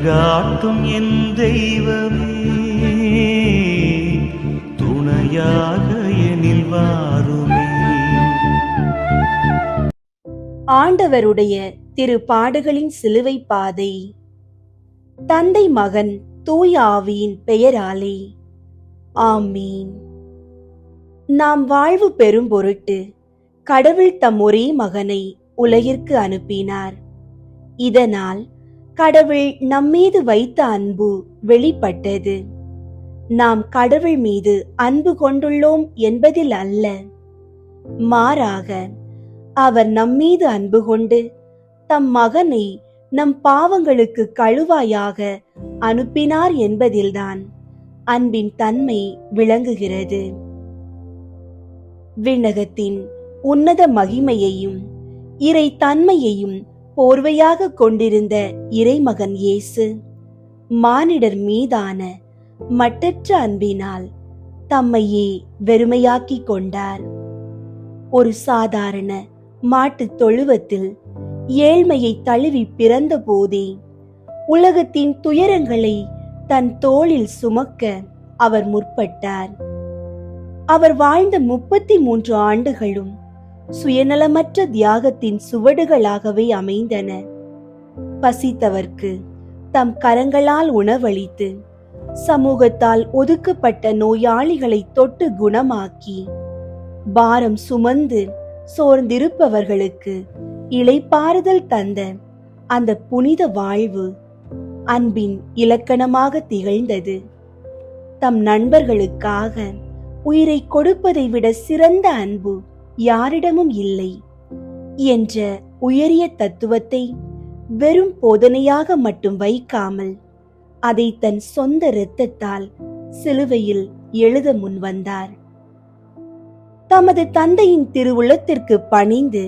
வழிகாட்டும் என் தெய்வமே, துணையாக எனில் வாருமே. ஆண்டவருடைய திருப்பாடுகளின் சிலுவை பாதை. தந்தை மகன் தூய ஆவியின் பெயராலே ஆமீன். நாம் வாழ்வு பெறும் பொருட்டு கடவுள் தம் ஒரே மகனை உலகிற்கு அனுப்பினார். இதனால் கடவுள் நம்மீது வைத்த அன்பு வெளிப்பட்டது. நாம் கடவுள் மீது அன்பு கொண்டுள்ளோம் என்பதில் அல்ல, மாறாக அவர் நம்மீது அன்பு கொண்டு தம் மகனை நம் பாவங்களுக்கு கழுவாயாக அனுப்பினார் என்பதில்தான் அன்பின் தன்மை விளங்குகிறது. விண்ணகத்தின் உன்னத மகிமையையும் இறை தன்மையையும் போர்வையாக கொண்டிருந்த இறைமகன் இயேசு மானிடர் மீதான மட்டற்ற அன்பினால் தம்மையே வெறுமையாக்கிக் கொண்டார். ஒரு சாதாரண மாட்டுத் தொழுவத்தில் ஏழ்மையை தழுவி பிறந்த போதே உலகத்தின் துயரங்களை தன் தோளில் சுமக்க அவர் முற்பட்டார். அவர் வாழ்ந்த 33 ஆண்டுகளும் சுயநலமற்ற தியாகத்தின் சுவடுகளாகவே அமைந்தன. பசித்தவர்க்கு தம் கரங்களால் உணவளித்து, சமூகத்தால் ஒதுக்கப்பட்ட நோயாளிகளை தொட்டு குணமாக்கி, பாரம் சுமந்து சோர்ந்திருப்பவர்களுக்கு இளைப்பாறுதல் தந்த அந்த புனித வாழ்வு அன்பின் இலக்கணமாக திகழ்ந்தது. தம் நண்பர்களுக்காக உயிரை கொடுப்பதை விட சிறந்த அன்பு யாரிடமும் இல்லை என்ற உயரிய தத்துவத்தை வெறும் போதனையாக மட்டும் வைக்காமல் அதை தன் சொந்த இரத்தத்தால் சிலுவையில் எழுத முன்வந்தார். தமது தந்தையின் திருவுளத்திற்கு பணிந்து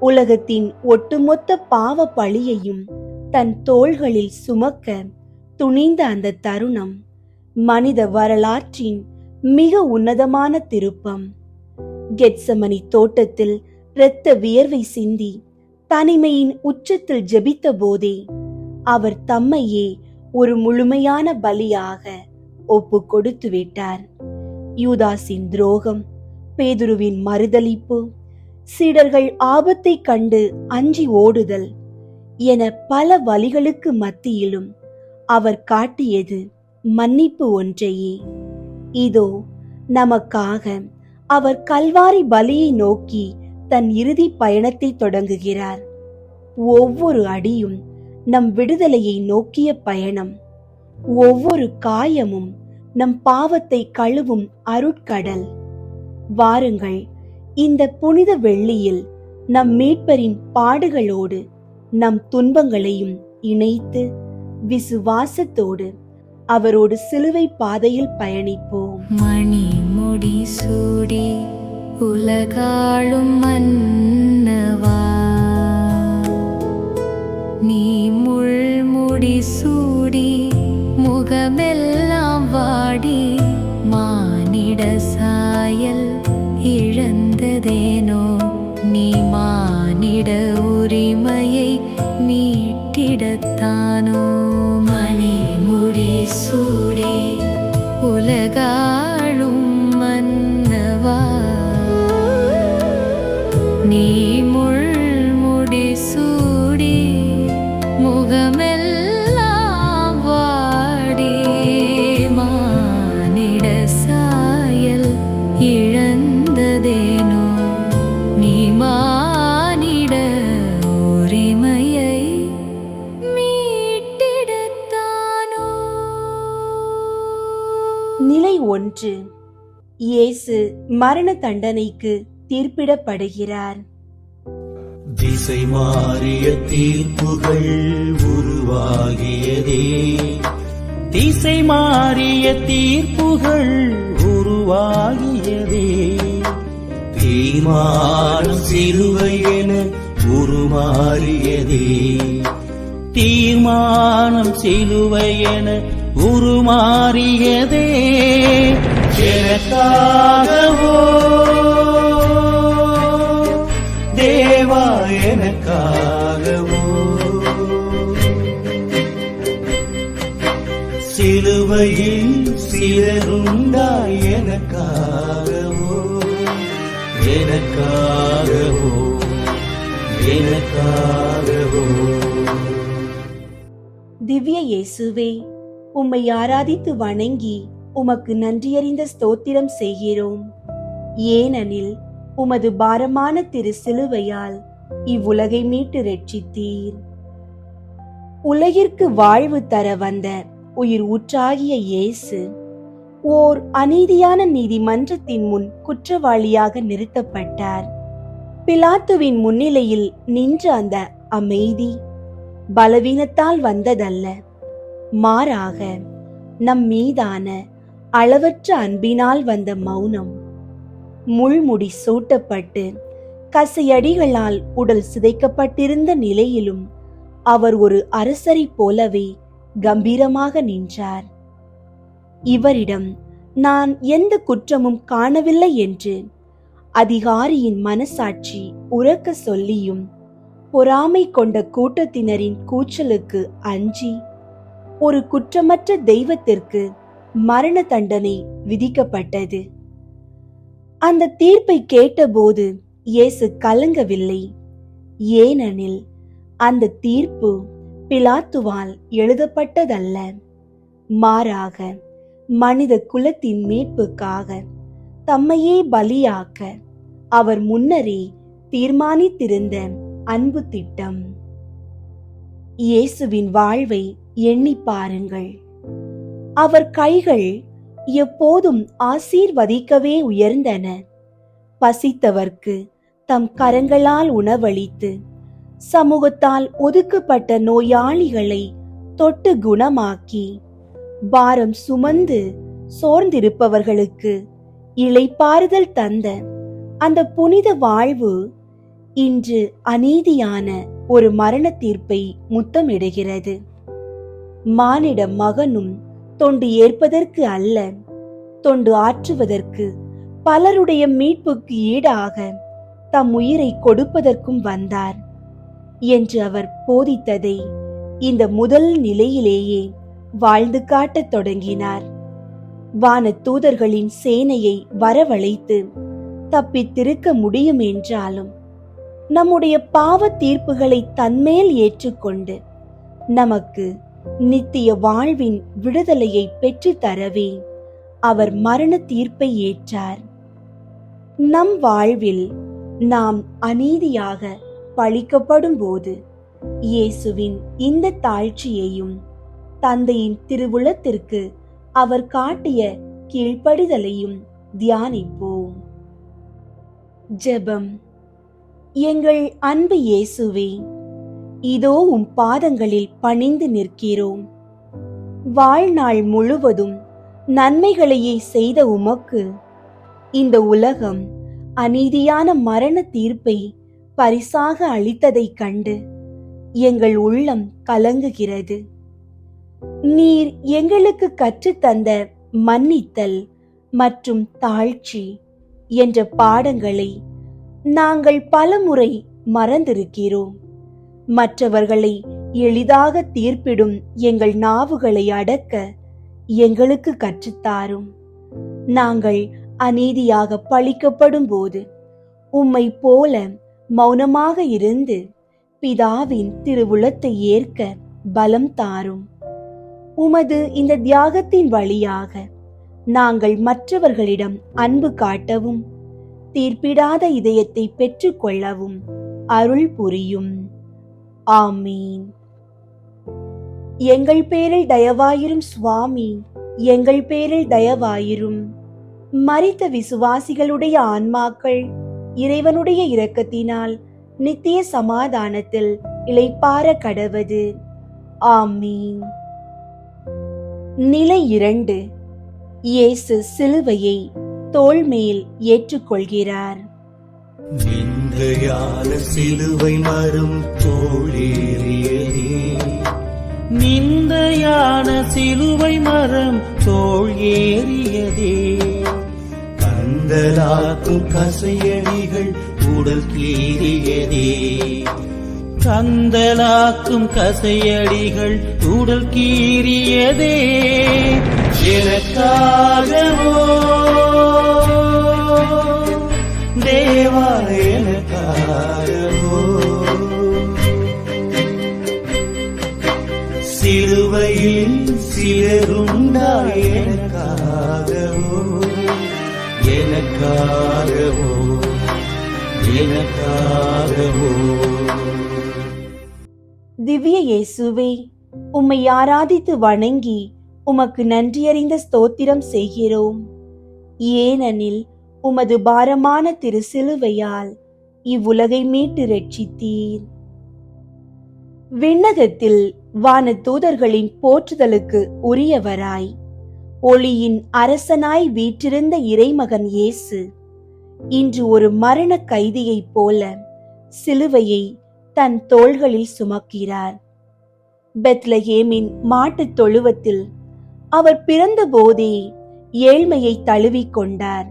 உலகத்தின் ஒட்டுமொத்த பாவ பழியையும் தன் தோள்களில் சுமக்க துணிந்த அந்த தருணம் மனித வரலாற்றின் மிக உன்னதமான திருப்பம். கெத்சமனி தோட்டத்தில் இரத்த வியர்வை சிந்தி தனிமையின் உச்சத்தில் ஜெபித்த போதே அவர் தம்மையே ஒரு முழுமையான பலியாக ஒப்பு கொடுத்து விட்டார். யூதாஸின் துரோகம், பேதுருவின் மறுதலிப்பு, சீடர்கள் ஆபத்தை கண்டு அஞ்சி ஓடுதல் என பல வலிகளுக்கு மத்தியிலும் அவர் காட்டியது மன்னிப்பு ஒன்றையே. இதோ நமக்காக அவர் கல்வாரி பலியை நோக்கி தன் இறுதி பயணத்தை தொடங்குகிறார். ஒவ்வொரு அடியும் நம் விடுதலையை நோக்கிய பயணம், ஒவ்வொரு காயமும் நம் பாவத்தை கழுவும் அருட்கடல். வாருங்கள், இந்த புனித வெள்ளியில் நம் மீட்பரின் பாடுகளோடு நம் துன்பங்களையும் இணைத்து விசுவாசத்தோடு அவரோடு சிலுவை பாதையில் பயணிப்போம். மணி முடி சூடி உலகாளும் மன்னவா, நீ முள்முடி சூடி முகமெல்லாம் வாடி, மானிட சாயல் இழந்ததேனோ, நீ மானிட உரிமையை மீட்டிடத்தானோ. மணி முடி சூடி உலகாளும் மன்னவா, நீ முள்முடி சூடி முகமெல்லாம் வாடி, மானிட சாயல் இழந்ததேனோ, நீ மானிட உரிமையை மீட்டிடத்தானோ. நிலை 1. இயேசு மரண தண்டனைக்கு தீர்ப்பிடப்படுகிறார். திசை மாறிய தீர்ப்புகள் உருவாகியதே, திசை மாறிய தீர்ப்புகள் உருவாகியதே, தீர்மானம் சிலுவை என உருமாறியதே, தீர்மானம் சிலுவை என உருமாறியதே. எனக்காகவோ தேவா, எனக்காகவோ சிலுவையில் சிதறுண்டாய் எனக்காகவோ எனக்காகவோ எனக்காகவோ. திவ்ய இயேசுவே, உம்மை ஆராதித்து வணங்கி உமக்கு நன்றியறிந்த ஸ்தோத்திரம் செய்கிறோம். ஏனெனில் உமது பாரமான திரு சிலுவையால் இவ்வுலகை மீட்டு ரட்சித்தீர். உலகிற்கு வாழ்வு தர வந்த உயிர் ஊற்றாகிய இயேசு ஓர் அநீதியான நீதிமன்றத்தின் முன் குற்றவாளியாக நிறுத்தப்பட்டார். பிலாத்துவின் முன்னிலையில் நின்ற அந்த அமைதி பலவீனத்தால் வந்ததல்ல, மாறாக நம் மீதான அளவற்ற அன்பினால் வந்த மௌனம். முள்முடி சூட்டப்பட்டு கசையடிகளால் உடல் சிதைக்கப்பட்டிருந்த நிலையிலும் அவர் ஒரு அரசரைப் போலவே கம்பீரமாக நின்றார். இவரிடம் நான் எந்த குற்றமும் காணவில்லை என்று அதிகாரியின் மனசாட்சி உரக்க சொல்லியும் பொறாமை கொண்ட கூட்டத்தினரின் கூச்சலுக்கு அஞ்சி ஒரு குற்றமற்ற தெய்வத்திற்கு மரண தண்டனை விதிக்கப்பட்டது. அந்த தீர்ப்பை கேட்டபோது இயேசு கலங்கவில்லை. ஏனெனில் அந்த தீர்ப்பு பிலாத்துவால் எழுதப்பட்டதல்ல, மாறாக மனித குலத்தின் மீட்புக்காக தம்மையே பலியாக்க அவர் முன்னரே தீர்மானித்திருந்த அன்பு திட்டம். இயேசுவின் வாழ்வை எண்ணி பாருங்கள். அவர் கைகள் எப்போதும் ஆசீர்வதிக்கவே உயர்ந்தன. பசித்தவர்க்கு தம் கரங்களால் உணவளித்து, சமூகத்தால் ஒதுக்கப்பட்ட நோயாளிகளை தொட்டு குணமாக்கி, பாரம் சுமந்து சோர்ந்திருப்பவர்களுக்கு இளைப்பாறுதல் தந்த அந்த புனித வாழ்வு இன்று அநீதியான ஒரு மரண தீர்ப்பை முத்தமிடுகிறது. மானிட மகனும் தொண்டு ஏற்பதற்கு அல்ல, தொண்டு ஆற்றுவதற்கு, பலருடைய மீட்புக்கு ஈடாக தம் உயிரை கொடுப்பதற்கும் வந்தார் என்று அவர் போதித்ததை இந்த முதல் நிலையிலேயே வாழ்ந்து காட்டத் தொடங்கினார். வான தூதர்களின் சேனையை வரவழைத்து தப்பித்திருக்க முடியும் என்றாலும் நம்முடைய பாவ தீர்ப்புகளை தன்மேல் ஏற்றுக்கொண்டு நமக்கு நித்திய வாழ்வின் விடுதலையை பெற்று தரவே அவர் மரண தீர்ப்பை ஏற்றார். நம் வாழ்வில் நாம் அநீதியாக பழிக்கப்படும் போது இயேசுவின் இந்த தாழ்ச்சியையும் தந்தையின் திருவுளத்திற்கு அவர் காட்டிய கீழ்ப்படிதலையும் தியானிப்போம். ஜெபம். எங்கள் அன்பு இயேசுவே, இதோ உம் பாதங்களில் பணிந்து நிற்கிறோம். வாழ்நாள் முழுவதும் நன்மைகளையே செய்த உமக்கு இந்த உலகம் அநீதியான மரண தீர்ப்பை பரிசாக அளித்ததைக் கண்டு எங்கள் உள்ளம் கலங்குகிறது. நீர் எங்களுக்கு கற்றுத்தந்த மன்னித்தல் மற்றும் தாழ்ச்சி என்ற பாடங்களை நாங்கள் பலமுறை மறந்திருக்கிறோம். மற்றவர்களை எளிதாக தீர்ப்பிடும் எங்கள் நாவுகளை அடக்க எங்களுக்கு கற்றுத்தாரும். நாங்கள் அநீதியாக பழிக்கப்படும் போது உம்மை போல மௌனமாக இருந்து பிதாவின் திருவுளத்தை ஏற்க பலம் தாரும். உமது இந்த தியாகத்தின் வழியாக நாங்கள் மற்றவர்களிடம் அன்பு காட்டவும் தீர்ப்பிடாத இதயத்தை பெற்றுக்கொள்ளவும் அருள் புரியும். ஆமீன். எங்கள் பேரில் தயவாயிரும் சுவாமி, எங்கள் பேரில் தயவாயிரும். மரித்த விசுவாசிகளுடைய ஆன்மாக்கள் இறைவனுடைய இரக்கத்தினால் நித்திய சமாதானத்தில் இளைப்பாற கடவது. ஆமீன். நிலை 2. இயேசு சிலுவையை தோள் மேல் ஏற்றுக்கொள்கிறார். நிந்தையான சிலுவை மரம் தோளேறியதே, நிந்தையான சிலுவை மரம் தோள் ஏறியதே, கந்தலாக்கும் கசையடிகள் உடல் கீறியதே, கந்தலாக்கும் கசையடிகள் உடல் கீறியதே எனக்காகவோ தேவா எனக்காகவோ சிலுவையில் சிலருண்டாய் எனக்காகவோ எனக்காகவோ எனக்காகவோ. திவ்ய இயேசுவே, உம்மை ஆராதித்து வணங்கி உமக்கு நன்றியறிந்த ஸ்தோத்திரம் செய்கிறோம். ஏனெனில் உமது பாரமான திரு சிலுவையால் இவ்வுலகை மீட்டு ரட்சித்தீர். விண்ணகத்தில் வான தூதர்களின் போற்றுதலுக்கு உரியவராய் ஒளியின் அரசனாய் வீற்றிருந்த இறைமகன் இயேசு இன்று ஒரு மரண கைதியைப் போல சிலுவையை தன் தோள்களில் சுமக்கிறார். பெத்லகேமின் மாட்டுத் தொழுவத்தில் அவர் பிறந்த போதே ஏழ்மையை தழுவிக் கொண்டார்.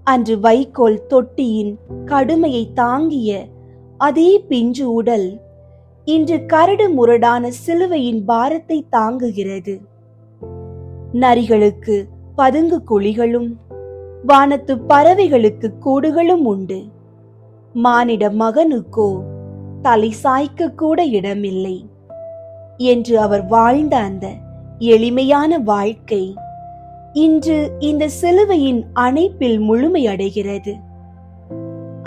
அன்று வைக்கோல் தொட்டியின் கடுமையை தாங்கிய அதே பிஞ்சு உடல் இன்று கரடு முரடான சிலுவையின் பாரத்தை தாங்குகிறது. நரிகளுக்கு பதுங்கு குழிகளும் வானத்து பறவைகளுக்கு கூடுகளும் உண்டு. மானிட மகனுக்கோ தலை சாய்க்க கூட இடமில்லை என்று அவர் வாழ்ந்த அந்த எளிமையான வாழ்க்கை இன்று இந்த சிலுவையின் அணைப்பில் முழுமையடைகிறது.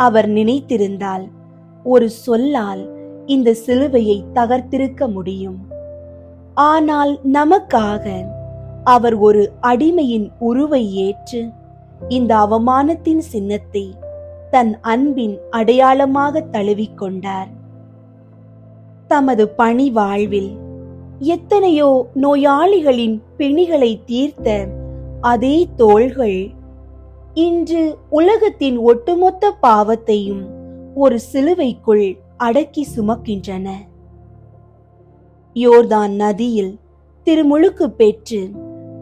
அவர் நினைத்திருந்தால் ஒரு சொல்லால் இந்த சிலுவையை தகர்த்திருக்க முடியும். ஆனால் நமக்காக அவர் ஒரு அடிமையின் உருவை ஏற்று இந்த அவமானத்தின் சின்னத்தை தன் அன்பின் அடையாளமாக தழுவிக்கொண்டார். தமது பணி வாழ்வில் எத்தனையோ நோயாளிகளின் பிணிகளை தீர்த்த அதே தோள்கள் இன்று உலகத்தின் ஒட்டுமொத்த பாவத்தையும் ஒரு சிலுவைக்குள் அடக்கி சுமக்கின்றன. யோர்தான் நதியில் திருமுழுக்கு பெற்று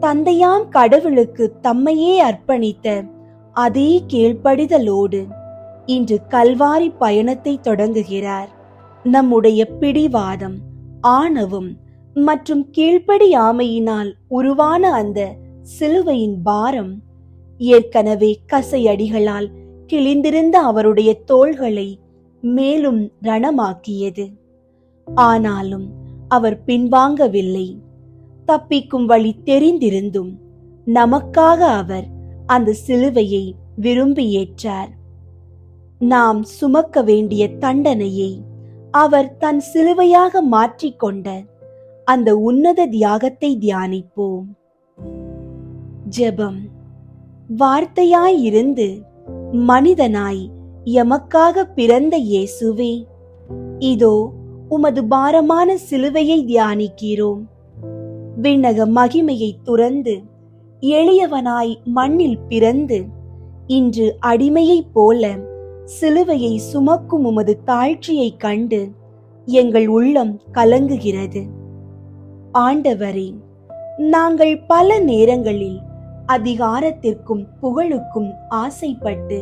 தந்தையாம் கடவுளுக்கு தம்மையே அர்ப்பணித்த அதே கீழ்ப்படிதலோடு இன்று கல்வாரி பயணத்தை தொடங்குகிறார். நம்முடைய பிடிவாதம், ஆணவம் மற்றும் கீழ்ப்படியாமையினால் உருவான அந்த சிலுவையின் பாரம் ஏற்கனவே கசையடிகளால் கிழிந்திருந்த அவருடைய தோள்களை மேலும் ரணமாக்கியது. ஆனாலும் அவர் பின்வாங்கவில்லை. தப்பிக்கும் வழி தெரிந்திருந்தும் நமக்காக அவர் அந்த சிலுவையை விரும்பி ஏற்றார். நாம் சுமக்க வேண்டிய தண்டனையை அவர் தன் சிலுவையாக மாற்றிக்கொண்ட அந்த உன்னத தியாகத்தை தியானிப்போம். ஜெபம். வார்த்தையாய் இருந்து மனிதனாய் எமக்காக பிறந்த இயேசுவே, இதோ உமது பாரமான சிலுவையை தியானிக்கிறோம். விண்ணக மகிமையை துறந்து எளியவனாய் மண்ணில் பிறந்து இன்று அடிமையைப் போல சிலுவையை சுமக்கும் உமது தாழ்ச்சியை கண்டு எங்கள் உள்ளம் கலங்குகிறது. ஆண்டவரே, நாங்கள் பல நேரங்களில் அதிகாரத்திற்கும் புகழுக்கும் ஆசைப்பட்டு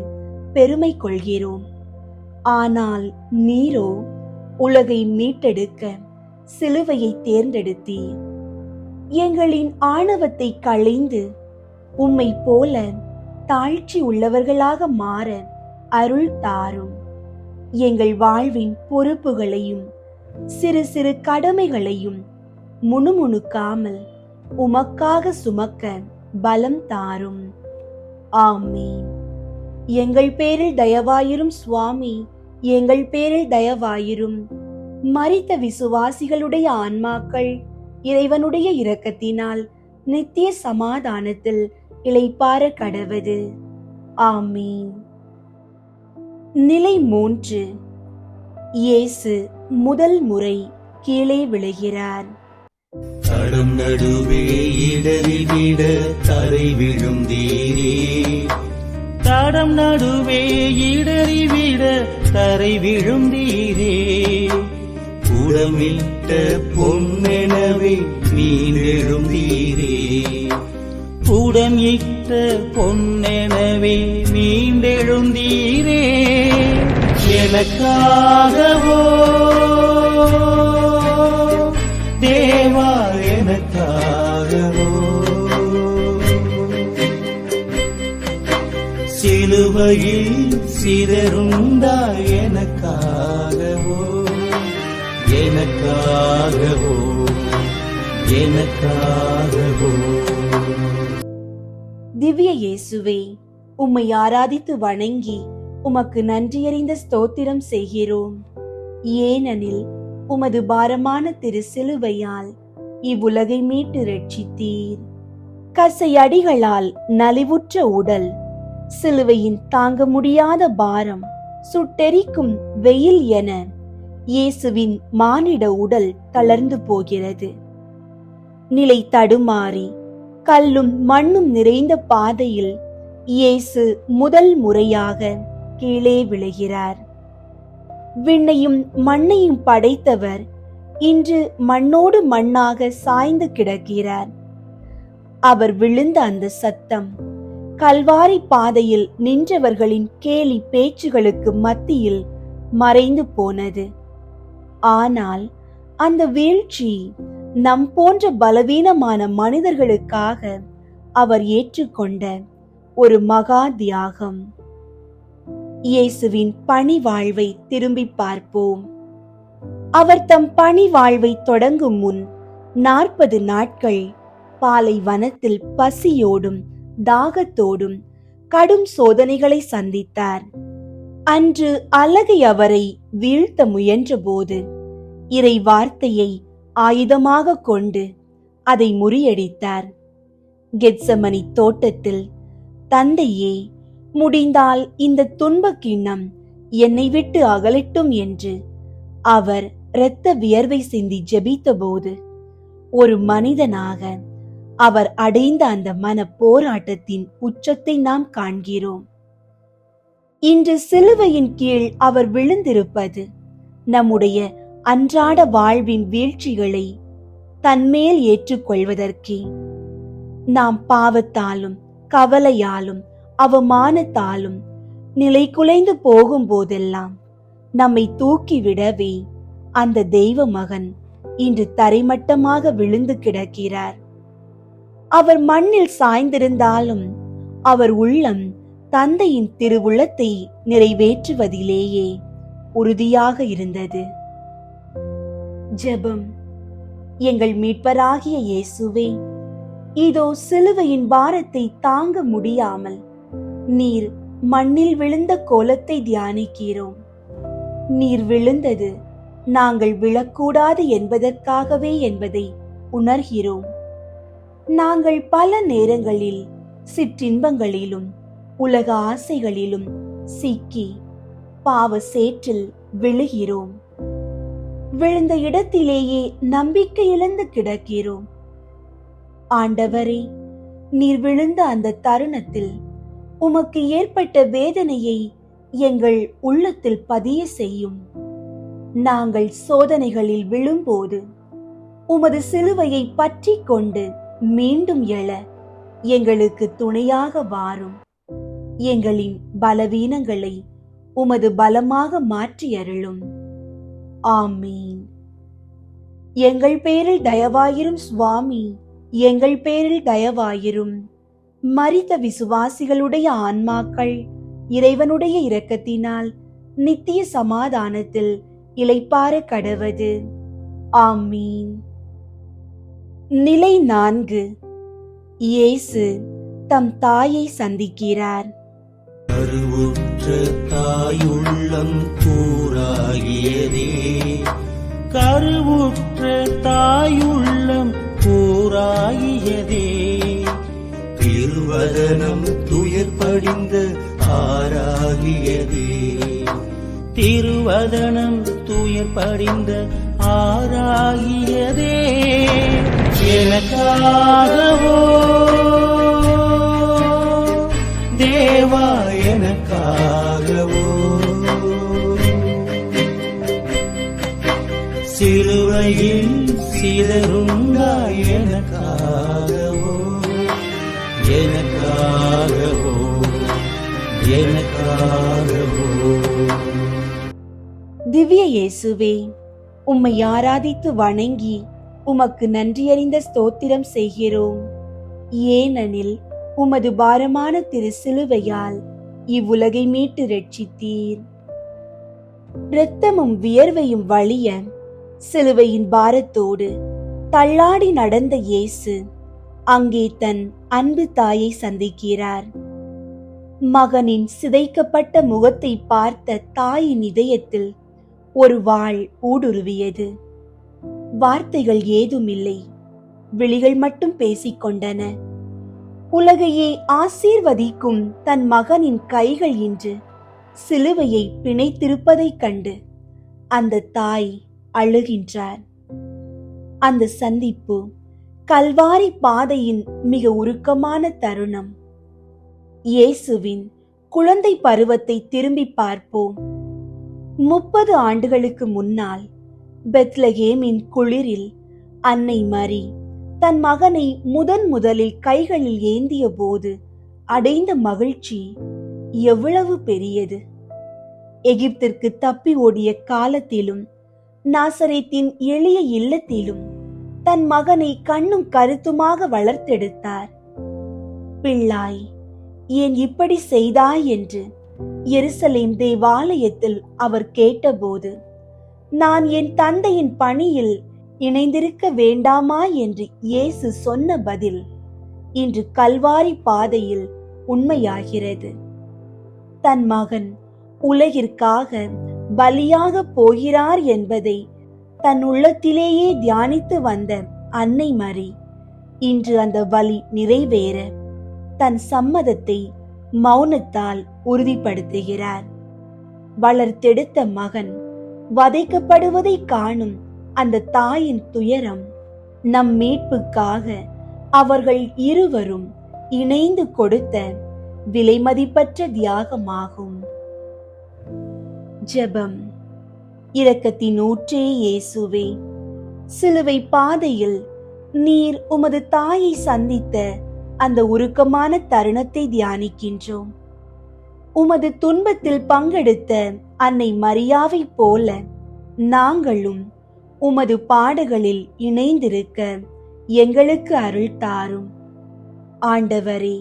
பெருமை கொள்கிறோம். ஆனால் நீரோ உலகை மீட்டெடுக்க சிலுவையை தேர்ந்தெடுத்தீர். எங்களின் ஆணவத்தை களைந்து உம்மை போல தாழ்ச்சி உள்ளவர்களாக மாற அருள் தாரும். எங்கள் வாழ்வின் பொறுப்புகளையும் சிறு சிறு கடமைகளையும் முணுமுணுக்காமல் உமக்காக சுமக்க பலம் தாரும். ஆமீன். எங்கள் பேரில் தயவாயிரும் சுவாமி, எங்கள் பேரில் தயவாயிரும். மரித்த விசுவாசிகளுடைய ஆன்மாக்கள் இறைவனுடைய இரக்கத்தினால் நித்திய சமாதானத்தில் இளைப்பாற கடவது. ஆமீன். நிலை 3. இயேசு முதல் முறை கீழே விழுகிறார். தடம் நடுவே இடறி விட தரை விழுந்தீரே, தடம் நடுவே இடறி விட தரை விழுந்தீரே. உடமிட்ட பொன்னெனவே மீண்டெழுந்தீரே, உடமிட்ட பொன்னெனவே மீண்டெழுந்தீரே. எனக்காகவோ சிலுவையில் சிதறுந்தாய் எனக்காகவோ, எனக்காகவோ, எனக்காகவோ. திவ்ய இயேசுவே, உம்மை ஆராதித்து வணங்கி உமக்கு நன்றியறிந்த ஸ்தோத்திரம் செய்கிறோம். ஏனெனில் உமது பாரமான திரு சிலுவையால் இவ்வுலகை மீட்டு ரட்சித்தீர். கசையடிகளால் நலிவுற்ற உடல், சிலுவையின் தாங்க முடியாத பாரம், சுட்டெரிக்கும் வெயில் என இயேசுவின் மானிட உடல் தளர்ந்து போகிறது. நிலை தடுமாறி கல்லும் மண்ணும் நிறைந்த பாதையில் இயேசு முதல் முறையாக கீழே விழுகிறார். விண்ணையும் மண்ணையும் படைத்தவர் இன்று மண்ணோடு மண்ணாக சாய்ந்து கிடக்கிறார். அவர் விழுந்த அந்த சத்தம் கல்வாரி பாதையில் நின்றவர்களின் கேலி பேச்சுகளுக்கு மத்தியில் மறைந்து போனது. ஆனால் அந்த வீழ்ச்சி நம் போன்ற பலவீனமான மனிதர்களுக்காக அவர் ஏற்றுக்கொண்ட ஒரு மகா தியாகம். இயேசுவின் பணி வாழ்வை திரும்பி பார்ப்போம். அவர் தம் பணி வாழ்வை தொடங்கும் முன் 40 நாட்கள் பாலைவனத்தில் பசியோடும் தாகத்தோடும் கடும் சோதனைகளை சந்தித்தார். அன்று அலகை அவரை வீழ்த்த முயன்றபோது இறை வார்த்தையை ஆயுதமாக கொண்டு அதை முறியடித்தார். கெத்சமனி தோட்டத்தில், தந்தையே, முடிந்தால் இந்த துன்பக் கிண்ணம் என்னை விட்டு அகலட்டும் என்று அவர் இரத்த வியர்வை சிந்தி ஜெபித்தபோது ஒரு மனிதனாக அவர் அடைந்த அந்த மன போராட்டத்தின் உச்சத்தை நாம் காண்கிறோம். இன்று சிலுவையின் கீழ் அவர் விழுந்திருப்பது நம்முடைய அன்றாட வாழ்வின் வீழ்ச்சிகளை தன்மேல் ஏற்றுக்கொள்வதற்கே. நாம் பாவத்தாலும் கவலையாலும் அவமானத்தாலும் நிலை குலைந்து போகும் போதெல்லாம் நம்மை தூக்கிவிடவே அந்த தெய்வ மகன் இன்று தரைமட்டமாக விழுந்து கிடக்கிறார். அவர் மண்ணில் சாய்ந்திருந்தாலும் அவர் உள்ளம் தந்தையின் திருவுள்ளத்தை நிறைவேற்றுவதிலேயே உறுதியாக இருந்தது. ஜெபம். எங்கள் மீட்பராகிய இயேசுவே, இதோ சிலுவையின் பாரத்தை தாங்க முடியாமல் நீர் மண்ணில் விழுந்த கோலத்தை தியானிக்கிறோம். நீர் விழுந்தது நாங்கள் விழக்கூடாது என்பதற்காகவே என்பதை உணர்கிறோம். நாங்கள் பல நேரங்களில் சிற்றின்பங்களிலும் உலக ஆசைகளிலும் சிக்கி பாவ சேற்றில் விழுகிறோம். விழுந்த இடத்திலேயே நம்பிக்கை இழந்து கிடக்கிறோம். ஆண்டவரே, நீர் விழுந்த அந்த தருணத்தில் உமக்கு ஏற்பட்ட வேதனையை எங்கள் உள்ளத்தில் பதிய செய்யும். நாங்கள் சோதனைகளில் விழும்போது உமது சிலுவையை பற்றி கொண்டு மீண்டும் எழ எங்களுக்கு துணையாக வாரும். எங்களின் பலவீனங்களை உமது பலமாக மாற்றி அருளும். ஆமீன். எங்கள் பேரில் தயவாயிரும் சுவாமி, எங்கள் பேரில் தயவாயிரும். மரித்த விசுவாசிகளுடைய ஆன்மாக்கள் இறைவனுடைய இரக்கத்தினால் நித்திய சமாதானத்தில் இளைப்பாற கடவது. ஆமீன். நிலை 4. இயேசு தம் தாயை சந்திக்கிறார். கருவுற்ற தாயுள்ளம் கூறாகியதே, கருவுற்ற தாயுள்ளம் கூறாகியதே. திருவதனம் துயர் படிந்த ஆறாகியதே, திருவதனம் துயர் படிந்த ஆறாகியதே. எனக்காகவோ தேவா, எனக்காகவோ சிலுவையில் சிதறுந்தாய் எனக்காகவோ, எனக்காகவோ, எனக்காகவோ. திவ்ய இயேசுவே, உம்மை ஆராதித்து வணங்கி உமக்கு நன்றியறிந்த ஸ்தோத்திரம் செய்கிறோம். ஏனெனில் உமது பாரமான திரு சிலுவையால் இவ்வுலகை மீட்டு ரட்சித்தீர். இரத்தமும் வியர்வையும் வழிய சிலுவையின் பாரத்தோடு தள்ளாடி நடந்த இயேசு அங்கே தன் அன்பு தாயை சந்திக்கிறார். மகனின் சிதைக்கப்பட்ட முகத்தை பார்த்த தாயின் இதயத்தில் ஒரு வாள் ஊடுருவியது. வார்த்தைகள் ஏதுமில்லை, விழிகள் மட்டும் பேசிக்கொண்டன. உலகையே ஆசீர்வதிக்கும் தன் மகனின் கைகள் இன்று சிலுவையை பிணைத்திருப்பதைக் கண்டு அந்த தாய் அழுகின்றார். அந்த சந்திப்பு கல்வாரி பாதையின் மிக உருக்கமான தருணம். இயேசுவின் குழந்தை பருவத்தை திரும்பி பார்ப்போம். 30 ஆண்டுகளுக்கு முன்னால் பெத்லகேமின் குளிரில் அன்னை மரி தன் மகனை முதலில் கைகளில் ஏந்திய போது அடைந்த மகிழ்ச்சி எவ்வளவு பெரியது! எகிப்திற்கு தப்பி ஓடிய காலத்திலும் நாசரேத்தின் எளிய இல்லத்திலும் தன் மகனை கண்ணும் கருத்துமாக வளர்த்தெடுத்தார். பிள்ளாய், ஏன் இப்படி செய்தாய் என்று எருசலேம் தேவாலயத்தில் அவர் கேட்டபோது, நான் என் தந்தையின் பணியில் இணைந்திருக்க வேண்டாமா என்று இயேசு சொன்ன பதில் இன்று கல்வாரி பாதையில் உண்மையாகிறது. தன் மகன் உலகிற்காக பலியாக போகிறார் என்பதை தன் உள்ளத்திலேயே தியானித்து வந்த அன்னை மரி இன்று அந்த பலி நிறைவேற தன் சம்மதத்தை மௌனத்தால் உறுதிப்படுத்துகிறார். வளர்த்தெடுத்த மகன் வதைக்கப்படுவதை காணும் அந்த தாயின் துயரம் நம் மீட்புக்காக அவர்கள் இருவரும் இணைந்து கொடுத்த விலைமதிப்பற்ற தியாகமாகும். ஜெபம். இரக்கத்தின் ஊற்றே இயேசுவே, சிலுவை பாதையில் நீர் உமது தாயை சந்தித்த அந்த உருக்கமான தருணத்தை தியானிக்கின்றோம். உமது துன்பத்தில் பங்கெடுத்த அன்னை மரியாவை போல நாங்களும் உமது பாடுகளில் இணைந்திருக்க எங்களுக்கு அருள் தாரும். ஆண்டவரே,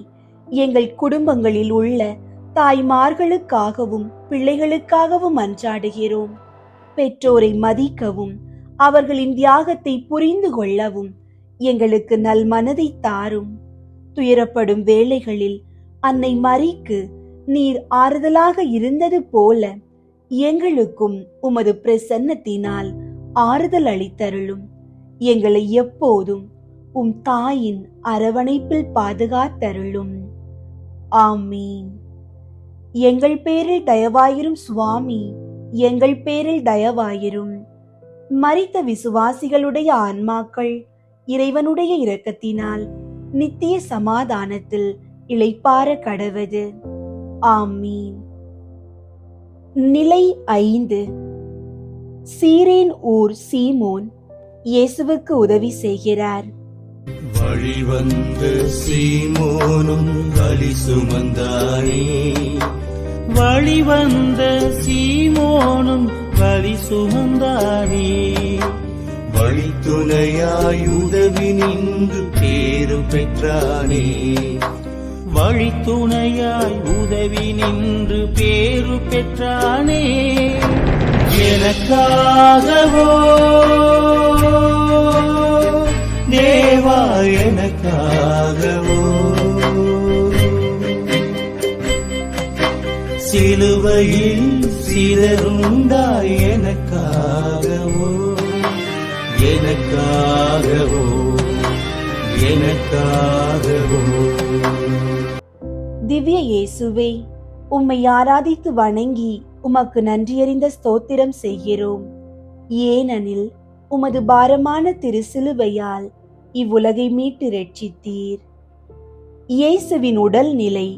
எங்கள் குடும்பங்களில் உள்ள தாய்மார்களுக்காகவும் பிள்ளைகளுக்காகவும் மன்றாடுகிறோம். பெற்றோரை மதிக்கவும் அவர்களின் தியாகத்தை புரிந்து கொள்ளவும் எங்களுக்கு நல் மனதை தாரும். துயரப்படும் வேளைகளில் அன்னை மரிக்கு நீர் ஆறுதலாக இருந்தது போல எங்களுக்கும் உமது பிரசன்னத்தினால் ஆறுதல் அளித்தருளும். எங்களை எப்போதும் உம் தாயின் அரவணைப்பில் பாதுகாத்தருளும். ஆமீன். எங்கள் பேரில் தயவாயிரும் சுவாமி, எங்கள் பேரில் தயவாயிரும். மரித்த விசுவாசிகளுடைய ஆன்மாக்கள் இறைவனுடைய இரக்கத்தினால் நித்திய சமாதானத்தில் இளைப்பாற கடவது. ஆமீன். நிலை 5. சீரேன் ஊர் சீமோன் இயேசுவுக்கு உதவி செய்கிறார். வழிவந்த சீமோனும் வலி சுமந்தானே, வழிவந்த சீமோனும் வலி சுமந்தானே, வழித்துணையாய் உதவி நின்று பேரு பெற்றானே, வழித்துணையாய் உதவி நின்று பேரு பெற்றானே. எனக்காகவோ தேவா, எனக்காகவோ சிலுவையில் சிதறுண்டாய், எனக்காகவோ எனக்காகவோ எனக்காகவோ. திவ்ய இயேசுவே, உம்மை ஆராதித்து வணங்கி உமக்கு நன்றியறிந்த ஸ்தோத்திரம் செய்கிறோம். ஏனெனில் உமது பாரமான திருசிலுவையால் இவ்வுலகை மீட்டு ரட்சித்தீர். இயேசுவின் உடல் நிலை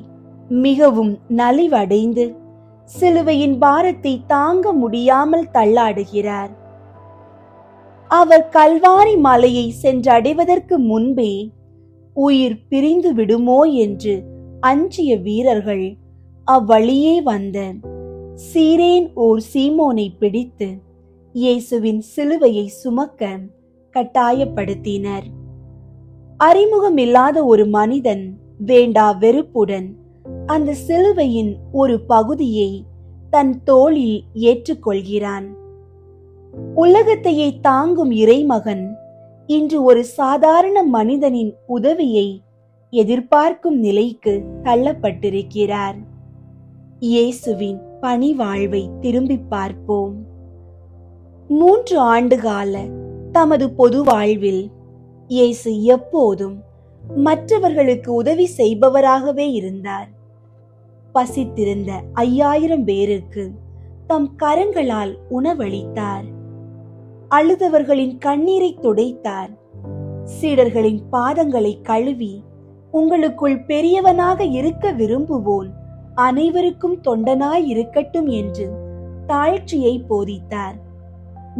மிகவும் நலிவடைந்து சிலுவையின் பாரத்தை தாங்க முடியாமல் தள்ளாடுகிறார். அவர் கல்வாரி மலையை சென்றடைவதற்கு முன்பே உயிர் பிரிந்து விடுமோ என்று அஞ்சிய வீரர்கள் அவ்வழியே வந்த சீரேன் ஊர் சீமோனை பிடித்து இயேசுவின் சிலுவையை சுமக்க கட்டாயப்படுத்தினர். அறிமுகமில்லாத ஒரு மனிதன் வேண்டா வெறுப்புடன் அந்த சிலுவையின் ஒரு பகுதியை தன் தோளில் ஏற்றுக்கொள்கிறான். உலகத்தையே தாங்கும் இறைமகன் இன்று ஒரு சாதாரண மனிதனின் உதவியை எதிர்பார்க்கும் நிலைக்கு தள்ளப்பட்டிருக்கிறார். இயேசுவின் பணிவாழ்வை திரும்பி பார்ப்போம். 3 ஆண்டுகால தமது பொது வாழ்வில் இயேசு எப்போதும் மற்றவர்களுக்கு உதவி செய்பவராகவே இருந்தார். பசித்திருந்த 5000 பேருக்கு தம் கரங்களால் உணவளித்தார். அழுதவர்களின் கண்ணீரை துடைத்தார். சீடர்களின் பாதங்களை கழுவி, உங்களுக்குள் பெரியவனாக இருக்க விரும்புவோன் அனைவருக்கும் தொண்டனாய் இருக்கட்டும் என்று தாழ்ச்சியை போதித்தார்.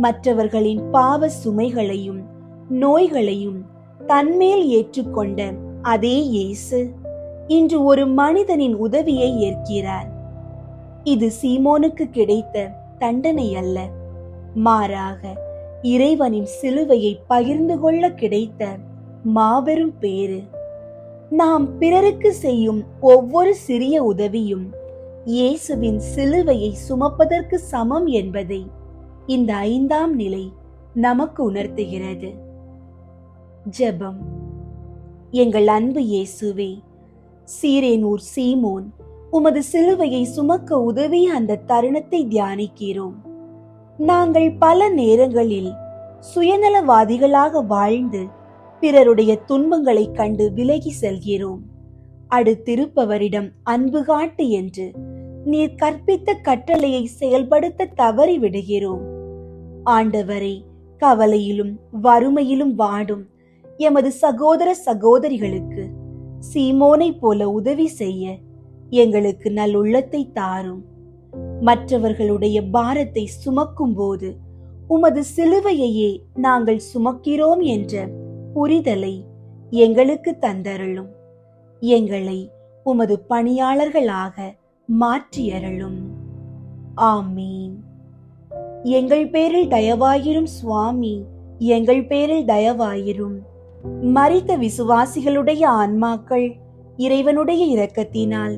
மற்றவர்களின் பாவ சுமைகளையும் நோய்களையும் தன்மேல் ஏற்றுக்கொண்ட அதே இயேசு இன்று ஒரு மனிதனின் உதவியை ஏற்கிறார். இது சீமோனுக்கு கிடைத்த தண்டனை அல்ல, மாறாக இறைவனின் சிலுவையை பகிர்ந்து கொள்ள கிடைத்த மாபெரும் பேறு. நாம் பிறருக்கு செய்யும் ஒவ்வொரு சிறிய உதவியும் இயேசுவின் சிலுவையை சுமப்பதற்கு சமம் என்பதை இந்த 5ஆம் நிலை நமக்கு உணர்த்துகிறது. ஜெபம். எங்கள் அன்பு இயேசுவே, சீரேனூர் சீமோன் உமது சிலுவையை சுமக்க உதவிய அந்த தருணத்தை தியானிக்கிறோம். நாங்கள் பல நேரங்களில் சுயநலவாதிகளாக வாழ்ந்து பிறருடைய துன்பங்களை கண்டு விலகி செல்கிறோம். அடுத்திருப்பவரிடம் அன்பு காட்டு என்று நீர் கற்பித்த கட்டளையை செயல்படுத்த தவறி விடுகிறோம். ஆண்டவரே, கவலையிலும் வறுமையிலும் வாடும் எமது சகோதர சகோதரிகளுக்கு சீமோனை போல உதவி செய்ய எங்களுக்கு நல்லுள்ளத்தை தாரும். மற்றவர்களுடைய பாரத்தை சுமக்கும் போது உமது சிலுவையையே நாங்கள் சுமக்கிறோம் என்ற புரிதலை எங்களுக்கு தந்தருளும். எங்களை உமது பணியாளர்களாக மாற்றியருளும். ஆமீன். எங்கள் பேரில் தயவாயிரும் சுவாமி, எங்கள் பேரில் தயவாயிரும். மரித்த விசுவாசிகளுடைய ஆன்மாக்கள் இறைவனுடைய இரக்கத்தினால்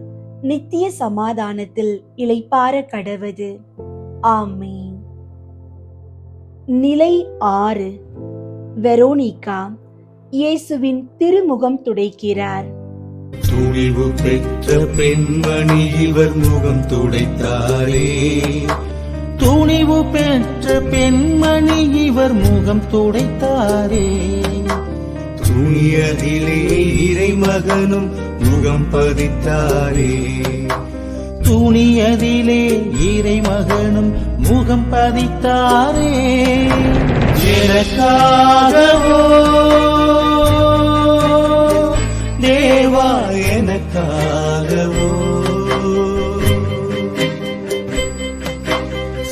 நித்திய சமாதானத்தில் இளைப்பாற கடவது. ஆமீன். நிலை 6. வெரோனிகா இயேசுவின் திருமுகம் துடைக்கிறார். துணிவு பெற்ற பெண்மணி இவர் முகம் துடைத்தாரே. துணிவு பெற்ற பெண்மணி இவர் முகம் துடைத்தாரே. துணியதிலே இறைமகனும் முகம் பதித்தாரே. துணியதிலே இறைமகனும் முகம் பதித்தாரே. எனக்காகவோ தேவா, எனக்காகவோ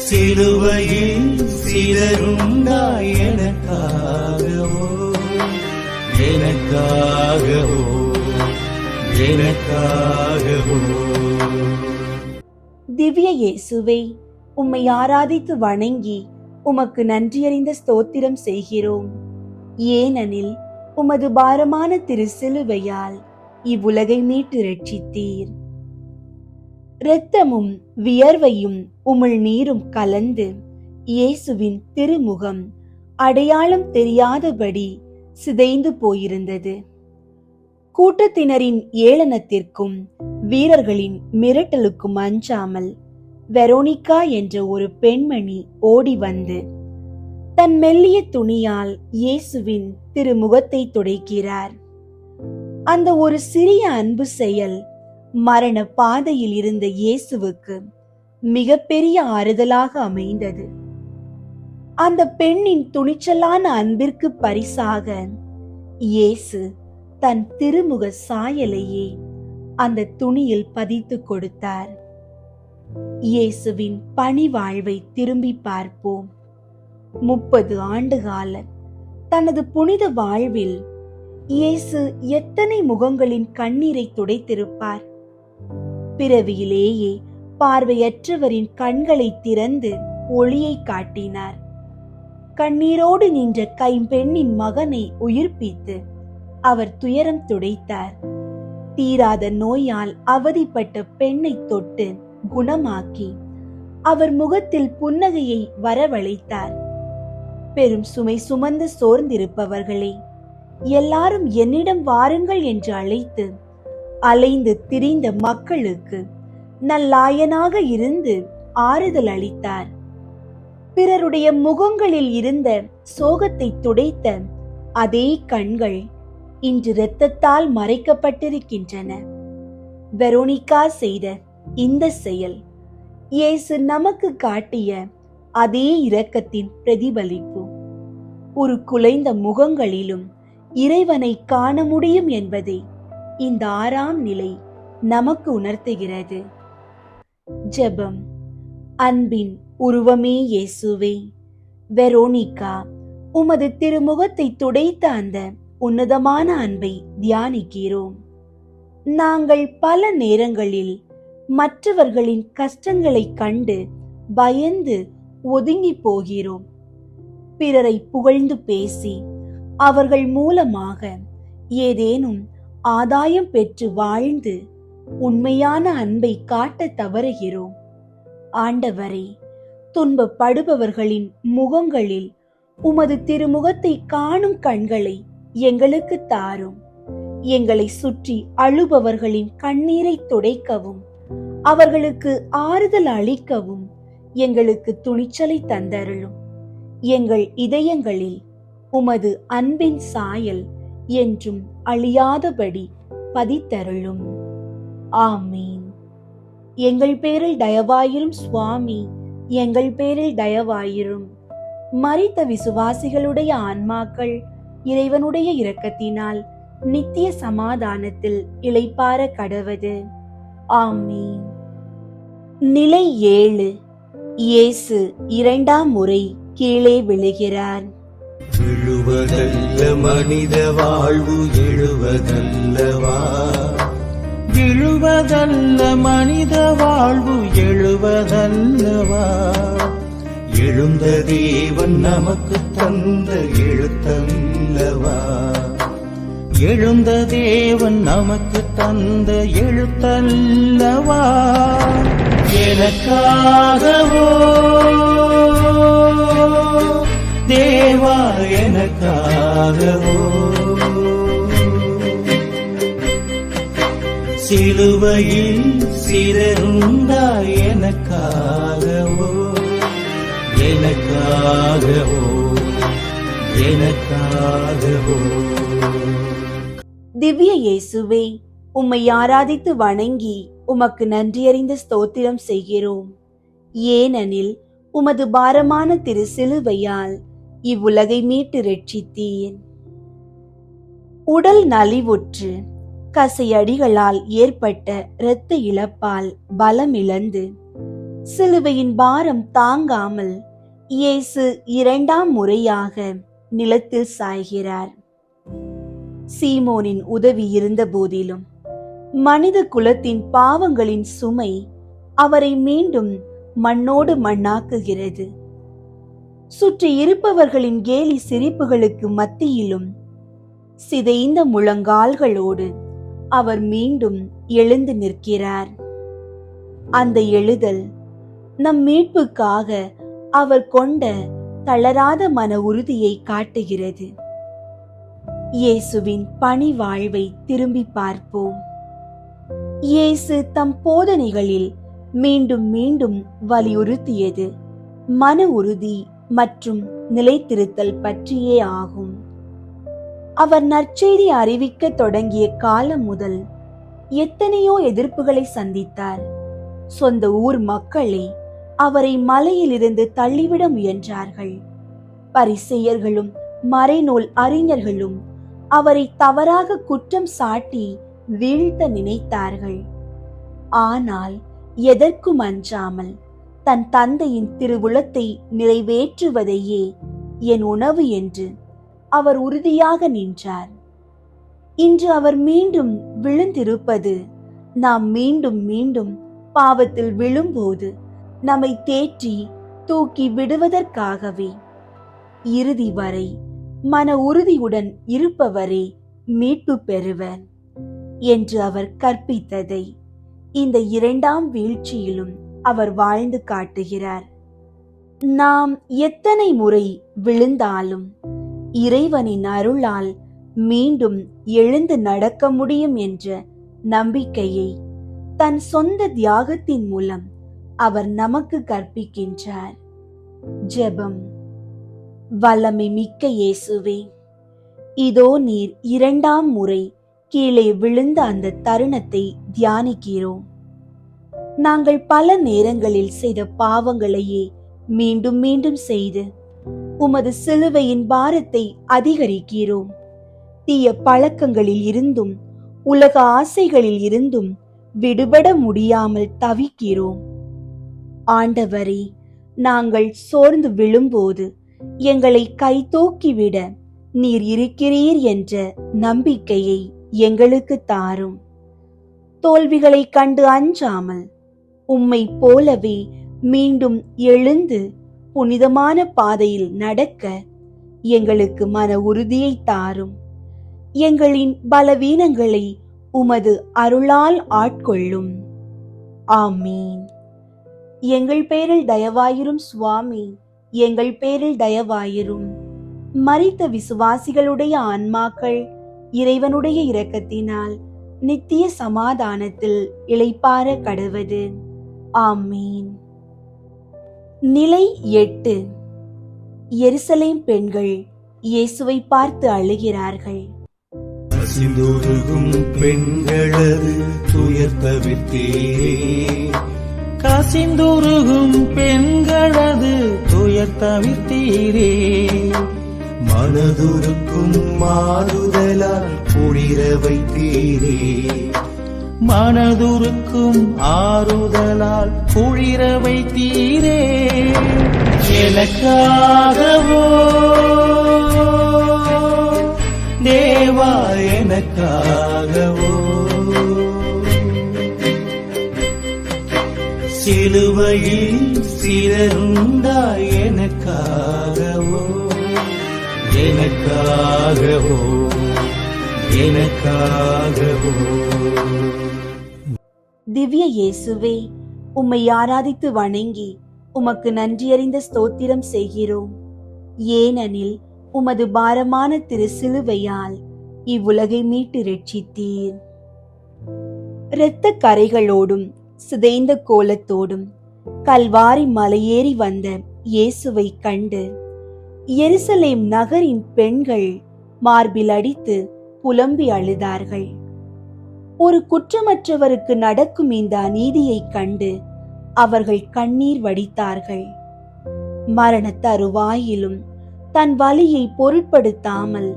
சிலுவையில் சிலருண்டாய் எனக்காகவோ, எனக்காகவோ, எனக்காகவோ. திவ்ய இயேசுவே, உம்மை ஆராதித்து வணங்கி உமக்கு நன்றியறிந்த ஸ்தோத்திரம் செய்கிறோம். ஏனெனில் உமது பாரமான திரு சிலுவையால் இவ்வுலகை மீட்டு ரட்சித்தீர். இரத்தமும் வியர்வையும் உமிழ் நீரும் கலந்து இயேசுவின் திருமுகம் அடையாளம் தெரியாதபடி சிதைந்து போயிருந்தது. கூட்டத்தினரின் ஏளனத்திற்கும் வீரர்களின் மிரட்டலுக்கும் அஞ்சாமல் வெரோனிகா என்ற ஒரு பெண்மணி ஓடி வந்து தன் மெல்லிய துணியால் இயேசுவின் திருமுகத்தை துடைக்கிறார். அந்த ஒரு சிறிய அன்பு செயல் மரண பாதையில் இருந்த இயேசுவுக்கு மிகப்பெரிய ஆறுதலாக அமைந்தது. அந்த பெண்ணின் துணிச்சலான அன்பிற்கு பரிசாக இயேசு தன் திருமுக சாயலையே அந்த துணியில் பதித்து கொடுத்தார். இயேசுவின் பணிவாழ்வை திரும்பி பார்ப்போம். 30 ஆண்டுகால தனது புனித வாழ்வில் இயேசு எத்தனை முகங்களின் கண்ணீரை துடைத்திருப்பார். பிறவியிலேயே பார்வையற்றவரின் கண்களை திறந்து ஒளியை காட்டினார். கண்ணீரோடு நின்ற கைம்பெண்ணின் மகனை உயிர்ப்பித்து அவர் துயரம் துடைத்தார். தீராத நோயால் அவதிப்பட்ட பெண்ணை தொட்டு குணமாக்கி அவர் முகத்தில் புன்னகையை வரவழைத்தார். பெரும் சுமை சுமந்து சோர்ந்திருப்பவர்களே, எல்லாரும் என்னிடம் வாருங்கள் என்று அழைத்து அலைந்து திரிந்த மக்களுக்கு நல்லாயனாக இருந்து ஆறுதல் அளித்தார். பிறருடைய முகங்களில் இருந்த சோகத்தை துடைத்த அதே கண்கள் இன்று இரத்தத்தால் மறைக்கப்பட்டிருக்கின்றன. வெரோனிகா செய்த இந்த செயல் இயேசு நமக்கு காட்டிய அதே இரக்கத்தின் பிரதிபலிப்பு. ஒரு குலைந்த முகங்களிலும் இறைவனை காண முடியும் என்பதை இந்த 6ஆம் நிலை நமக்கு உணர்த்துகிறது. ஜெபம். அன்பின் உருவமே இயேசுவே, வெரோனிகா உமது திருமுகத்தை துடைத்த அந்த உன்னதமான அன்பை தியானிக்கிறோம். நாங்கள் பல நேரங்களில் மற்றவர்களின் கஷ்டங்களை கண்டு பயந்து ஒதுங்கி போகிறோம். பிறரை புகழ்ந்து பேசி அவர்கள் மூலமாக ஏதேனும் ஆதாயம் பெற்று வாழ்ந்து உண்மையான அன்பை காட்ட தவறுகிறோம். ஆண்டவரே, துன்பப்படுபவர்களின் முகங்களில் உமது திருமுகத்தை காணும் கண்களை எங்களுக்கு தாரும். எங்களை சுற்றி அழுபவர்களின் கண்ணீரை துடைக்கவும் அவர்களுக்கு ஆறுதல் அளிக்கவும் எங்களுக்கு துணிச்சலை தந்தருளும். எங்கள் இதயங்களில் உமது அன்பின் சாயல் என்றும் அழியாதபடி பதித்தருளும். ஆமீன். எங்கள் பேரில் தயவாயிரும் சுவாமி, எங்கள் பேரில் தயவாயிரும். மரித்த விசுவாசிகளுடைய ஆன்மாக்கள் இறைவனுடைய இரக்கத்தினால் நித்திய சமாதானத்தில் இளைப்பாற கடவது. ஆமீன். நிலை 7. இயேசு 2ஆம் முறை கீழே விழுகிறார். விழுவதல்ல மனித வாழ்வு எழுவதல்லவா, விழுவதல்ல மனித வாழ்வு எழுவதல்லவா, எழுந்த தேவன் நமக்கு தந்த எழுத்தல்லவா, எழுந்த தேவன் நமக்கு தந்த எழுத்தல்லவா, எனக்காகவோ தேவா எனக்காகவோ, சிலுவையில் சிறந்தாய் எனக்காகவோ, எனக்காகவோ, எனக்காகவோ. திவ்ய இயேசுவே, உம்மை ஆராதித்து வணங்கி உமக்கு நன்றியறிந்த ஸ்தோத்திரம் செய்கிறோம். ஏனெனில் உமது பாரமான திரு சிலுவையால் இவ்வுலகை மீட்டு ரட்சித்தீர். உடல் நலிவுற்று கசையடிகளால் ஏற்பட்ட இரத்த இழப்பால் பலம் இழந்து சிலுவையின் பாரம் தாங்காமல் இயேசு 2ஆம் முறையாக நிலத்தில் சாய்கிறார். சீமோனின் உதவி இருந்த போதிலும் மனித குலத்தின் பாவங்களின் சுமை அவரை மீண்டும் மண்ணோடு மண்ணாக்குகிறது. சுற்றி இருப்பவர்களின் கேலி சிரிப்புகளுக்கு மத்தியிலும் சிதைந்த முழங்கால்களோடு அவர் மீண்டும் எழுந்து நிற்கிறார். அந்த எழுதல் நம் மீட்புக்காக அவர் கொண்ட தளராத மன உறுதியை காட்டுகிறது. இயேசுவின் பணி வாழ்வை திரும்பி பார்ப்போம். இயேசு தம் போதனைகளில் மீண்டும் மீண்டும் வலியுறுத்தியது மன உறுதி மற்றும் நிலைத்திருத்தல் பற்றியே ஆகும். அவர் நற்செய்தி அறிவிக்க தொடங்கிய காலம் முதல் எத்தனையோ எதிர்ப்புகளை சந்தித்தார். சொந்த ஊர் மக்களே அவரை மலையிலிருந்து தள்ளிவிட முயன்றார்கள். பரிசேயர்களும் மறைநூல் அறிஞர்களும் அவரை தவறாக குற்றம் சாட்டி வீழ்த்த நினைத்தார்கள். ஆனால் எதற்கும் அஞ்சாமல் தன் தந்தையின் திருவுளத்தை நிறைவேற்றுவதையே என் உணவு என்று அவர் உறுதியாக நின்றார். இன்று அவர் மீண்டும் விழுந்திருப்பது நாம் மீண்டும் மீண்டும் பாவத்தில் விழும்போது நம்மை தேற்றி தூக்கி விடுவதற்காகவே. இறுதி வரை மன உறுதியுடன் இருப்பவரே மீட்பு பெறுவர். என்று அவர் கற்பித்ததை இந்த இரண்டாம் வீழ்ச்சியிலும் அவர் வாழ்ந்து காட்டுகிறார். நாம் எத்தனை முறை விழுந்தாலும் இறைவனின் அருளால் மீண்டும் எழுந்து நடக்க முடியும் என்ற நம்பிக்கையை தன் சொந்த தியாகத்தின் மூலம் அவர் நமக்கு கற்பிக்கின்றார். ஜெபம். வல்லமை மிக்க இயேசுவே, இதோ நீர் இரண்டாம் முறை கீழே விழுந்த அந்த தருணத்தை தியானிக்கிறோம். நாங்கள் பல நேரங்களில் செய்த பாவங்களையே மீண்டும் மீண்டும் செய்து உமது சிலுவையின் பாரத்தை அதிகரிக்கிறோம். தீய பழக்கங்களில் இருந்தும் உலக ஆசைகளில் இருந்தும் விடுபட முடியாமல் தவிக்கிறோம். ஆண்டவரே, நாங்கள் சோர்ந்து விழும்போது எங்களை கைதூக்கிவிட நீர் இருக்கிறீர் என்ற நம்பிக்கையை எங்களுக்கு தாரும். தோல்விகளை கண்டு அஞ்சாமல் உம்மை போலவே மீண்டும் எழுந்து புனிதமான பாதையில் நடக்க எங்களுக்கு மன உறுதியை தாரும். எங்களின் பலவீனங்களை உமது அருளால் ஆட்கொள்ளும். ஆமீன். எங்கள் பேரில் தயவாயிரும் சுவாமி, எங்கள் பேரில் தயவாயிரும். மரித்த விசுவாசிகளுடைய ஆன்மாக்கள் இறைவனுடைய இரக்கத்தினால் நித்திய சமாதானத்தில் இளைப்பாற கடவது. ஆமீன். நிலை 8. எருசலேம் பெண்கள் இயேசுவை பார்த்து அழுகிறார்கள். கசிந்துருகும் பெண்களது துயர் தவிர்த்தீரே, கசிந்துருகும் பெண்களது துயர் தவிர்த்தீரே, மனதுருக்கும் மாறுதலால் குளிர வைத்தீரே, மனதுருக்கும் ஆறுதலால் குளிர வைத்தீரே. எனக்காகவோ தேவா, எனக்காகவோ சிலுவையில் சிதறுண்டாய், எனக்காகவோ எனக்காகவோ எனக்காகவோ. திவ்ய இயேசுவே, உம்மை ஆராதித்து வணங்கி உமக்கு நன்றியறிந்த ஸ்தோத்திரம் செய்கிறோம். ஏனெனில் உமது பாரமான திரு சிலுவையால் இவ்வுலகை மீட்டு ரட்சித்தீர். இரத்த கரைகளோடும் சிதைந்த கோலத்தோடும் கல்வாரி மலையேறி வந்த இயேசுவை கண்டு எருசலேம் நகரின் பெண்கள் மார்பில் அடித்து புலம்பி அழுதார்கள். ஒரு குற்றமற்றவருக்கு நடக்கும் இந்த அநீதியை கண்டு அவர்கள் கண்ணீர் வடித்தார்கள். மரண தருவாயிலும் தன் வலியை பொருட்படுத்தாமல்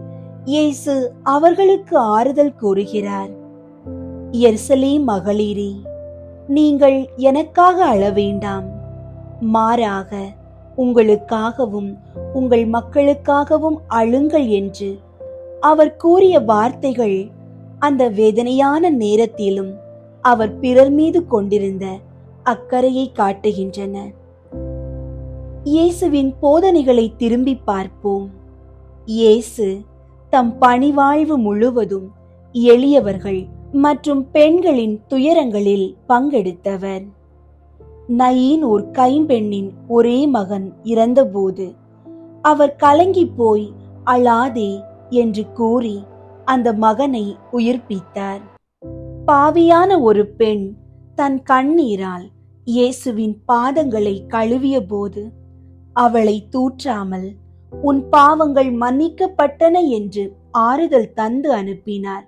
இயேசு அவர்களுக்கு ஆறுதல் கூறுகிறார். எருசலேம் மகளிரே, நீங்கள் எனக்காக அழ வேண்டாம், மாறாக உங்களுக்காகவும் உங்கள் மக்களுக்காகவும் அழுங்கள் என்று அவர் கூறிய வார்த்தைகள் அந்த வேதனையான நேரத்திலும் அவர் பிறர் மீது கொண்டிருந்த அக்கறையை காட்டுகின்றன. இயேசுவின் போதனைகளை திரும்பி பார்ப்போம். இயேசு தம் பணிவாழ்வு முழுவதும் எளியவர்கள் மற்றும் பெண்களின் துயரங்களில் பங்கெடுத்தவர். நயீன் ஒரு கைம்பெண்ணின் ஒரே மகன் இறந்தபோது அவர் கலங்கி போய் அழாதே என்று கூறி அந்த மகனை உயிர்ப்பித்தார். பாவியான ஒரு பெண் தன் கண்ணீரால் இயேசுவின் பாதங்களை கழுவிய போது அவளை தூற்றாமல் உன் பாவங்கள் மன்னிக்கப்பட்டன என்று ஆறுதல் தந்து அனுப்பினார்.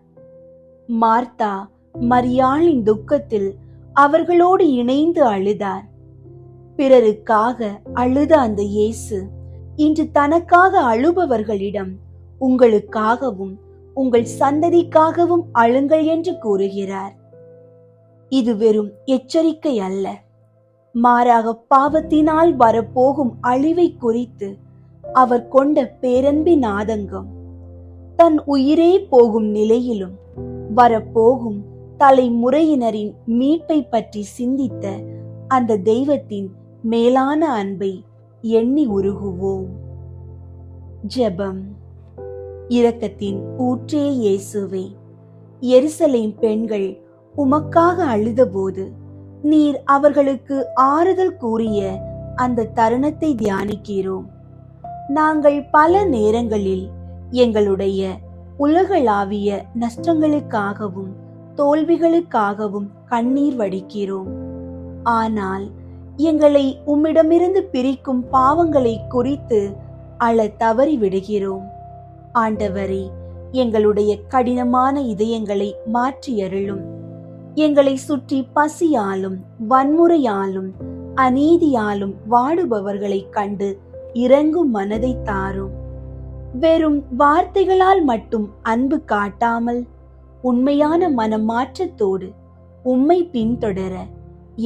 மார்த்தா மரியாளின் துக்கத்தில் அவர்களோடு இணைந்து அழுதார். பிறருக்காக அழுத அந்த இயேசு இன்று தனக்காக அழுபவர்களிடம் உங்களுக்காகவும் உங்கள் சந்ததிக்காகவும் அழுங்கள் என்று கூறுகிறார். இது வெறும் எச்சரிக்கை அல்ல, மாறாக பாவத்தினால் வரப்போகும் அழிவை குறித்து அவர் கொண்ட பேரன்பின் ஆதங்கம். தன் உயிரே போகும் நிலையிலும் வரப்போகும் தலைமுறையினரின் மீட்பை பற்றி சிந்தித்த அந்த தெய்வத்தின் மேலான அன்பை எண்ணி உருகுவோம். ஜெபம். இரக்கத்தின் ஊற்றே இயேசுவே, எருசலேம் பெண்கள் உமக்காக அழுதபோது நீர் அவர்களுக்கு ஆறுதல் கூறிய அந்த தருணத்தை தியானிக்கிறோம். நாங்கள் பல நேரங்களில் எங்களுடைய உலகளாவிய நஷ்டங்களுக்காகவும் தோல்விகளுக்காகவும் கண்ணீர் வடிக்கிறோம். ஆனால் எங்களை உம்மிடமிருந்து பிரிக்கும் பாவங்களை குறித்து அழ தவறி விடுகிறோம். ஆண்டவரே, எங்களுடைய கடினமான இதயங்களை மாற்றியருளும். எங்களை சுற்றி பசியாலும் வன்முறையாலும் அநீதியாலும் வாடுபவர்களை கண்டு இரங்கும் மனதை தாரும். வெறும் வார்த்தைகளால் மட்டும் அன்பு காட்டாமல் உண்மையான மனமாற்றத்தோடு உம்மை பின்தொடர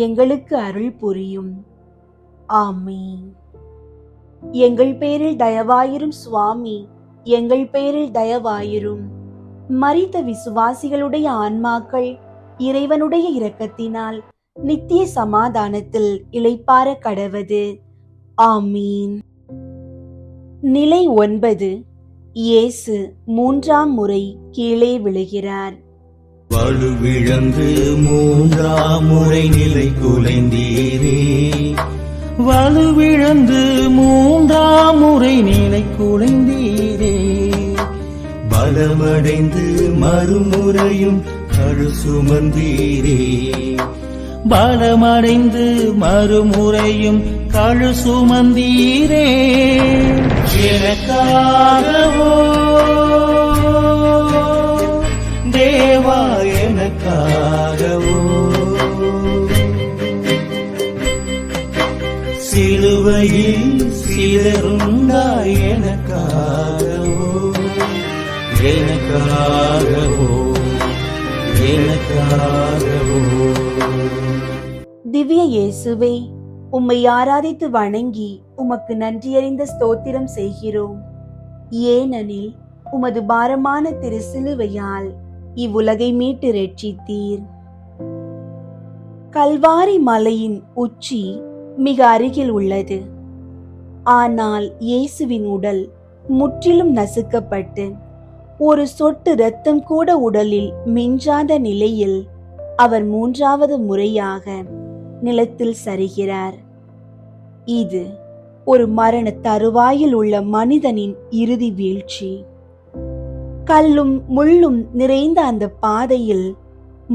எங்களுக்கு அருள் புரியும். ஆமீன். எங்கள் பேரில் தயவாயிரும் சுவாமி, எங்கள் பேரில் தயவாயிரும். மரித்த விசுவாசிகளுடைய ஆன்மாக்கள் இறைவனுடைய இரக்கத்தினால் நித்திய சமாதானத்தில் இளைப்பாற கடவது. ஆமீன். நிலை 9. இயேசு 3ஆம் முறை கீழே விழுகிறார். வலுவிழந்து 3ஆம் முறை நிலை குலைந்தீரே, வலுவிழந்து 3ஆம் முறை நிலை குலைந்தீரே. பலமடைந்து மறுமுறையும் கழு சுமந்தீரே, பலமடைந்து மறுமுறையும் கழு சுமந்தீரே. எனக்காகவோ தேவா, எனக்காகவோ சிலுவையில் சிதறுண்டாய் எனக்காகவோ, எனக்காகவோ, எனக்காகவோ. திவ்ய இயேசுவே, உம்மை ஆராதித்து வணங்கி உமக்கு நன்றியறிந்த ஸ்தோத்திரம் செய்கிறோம். ஏனெனில் உமது பாரமான திரு சிலுவையால் இவ்வுலகை மீட்டு ரட்சித்தீர். கல்வாரி மலையின் உச்சி மிக அருகில் உள்ளது. ஆனால் இயேசுவின் உடல் முற்றிலும் நசுக்கப்பட்டு ஒரு சொட்டு இரத்தம் கூட உடலில் மிஞ்சாத நிலையில் அவர் 3வது முறையாக நிலத்தில் சரிகிறார். இது ஒரு மரண தருவாயில் உள்ள மனிதனின் இறுதி வீழ்ச்சி. கல்லும் முள்ளும் நிறைந்த அந்த பாதையில்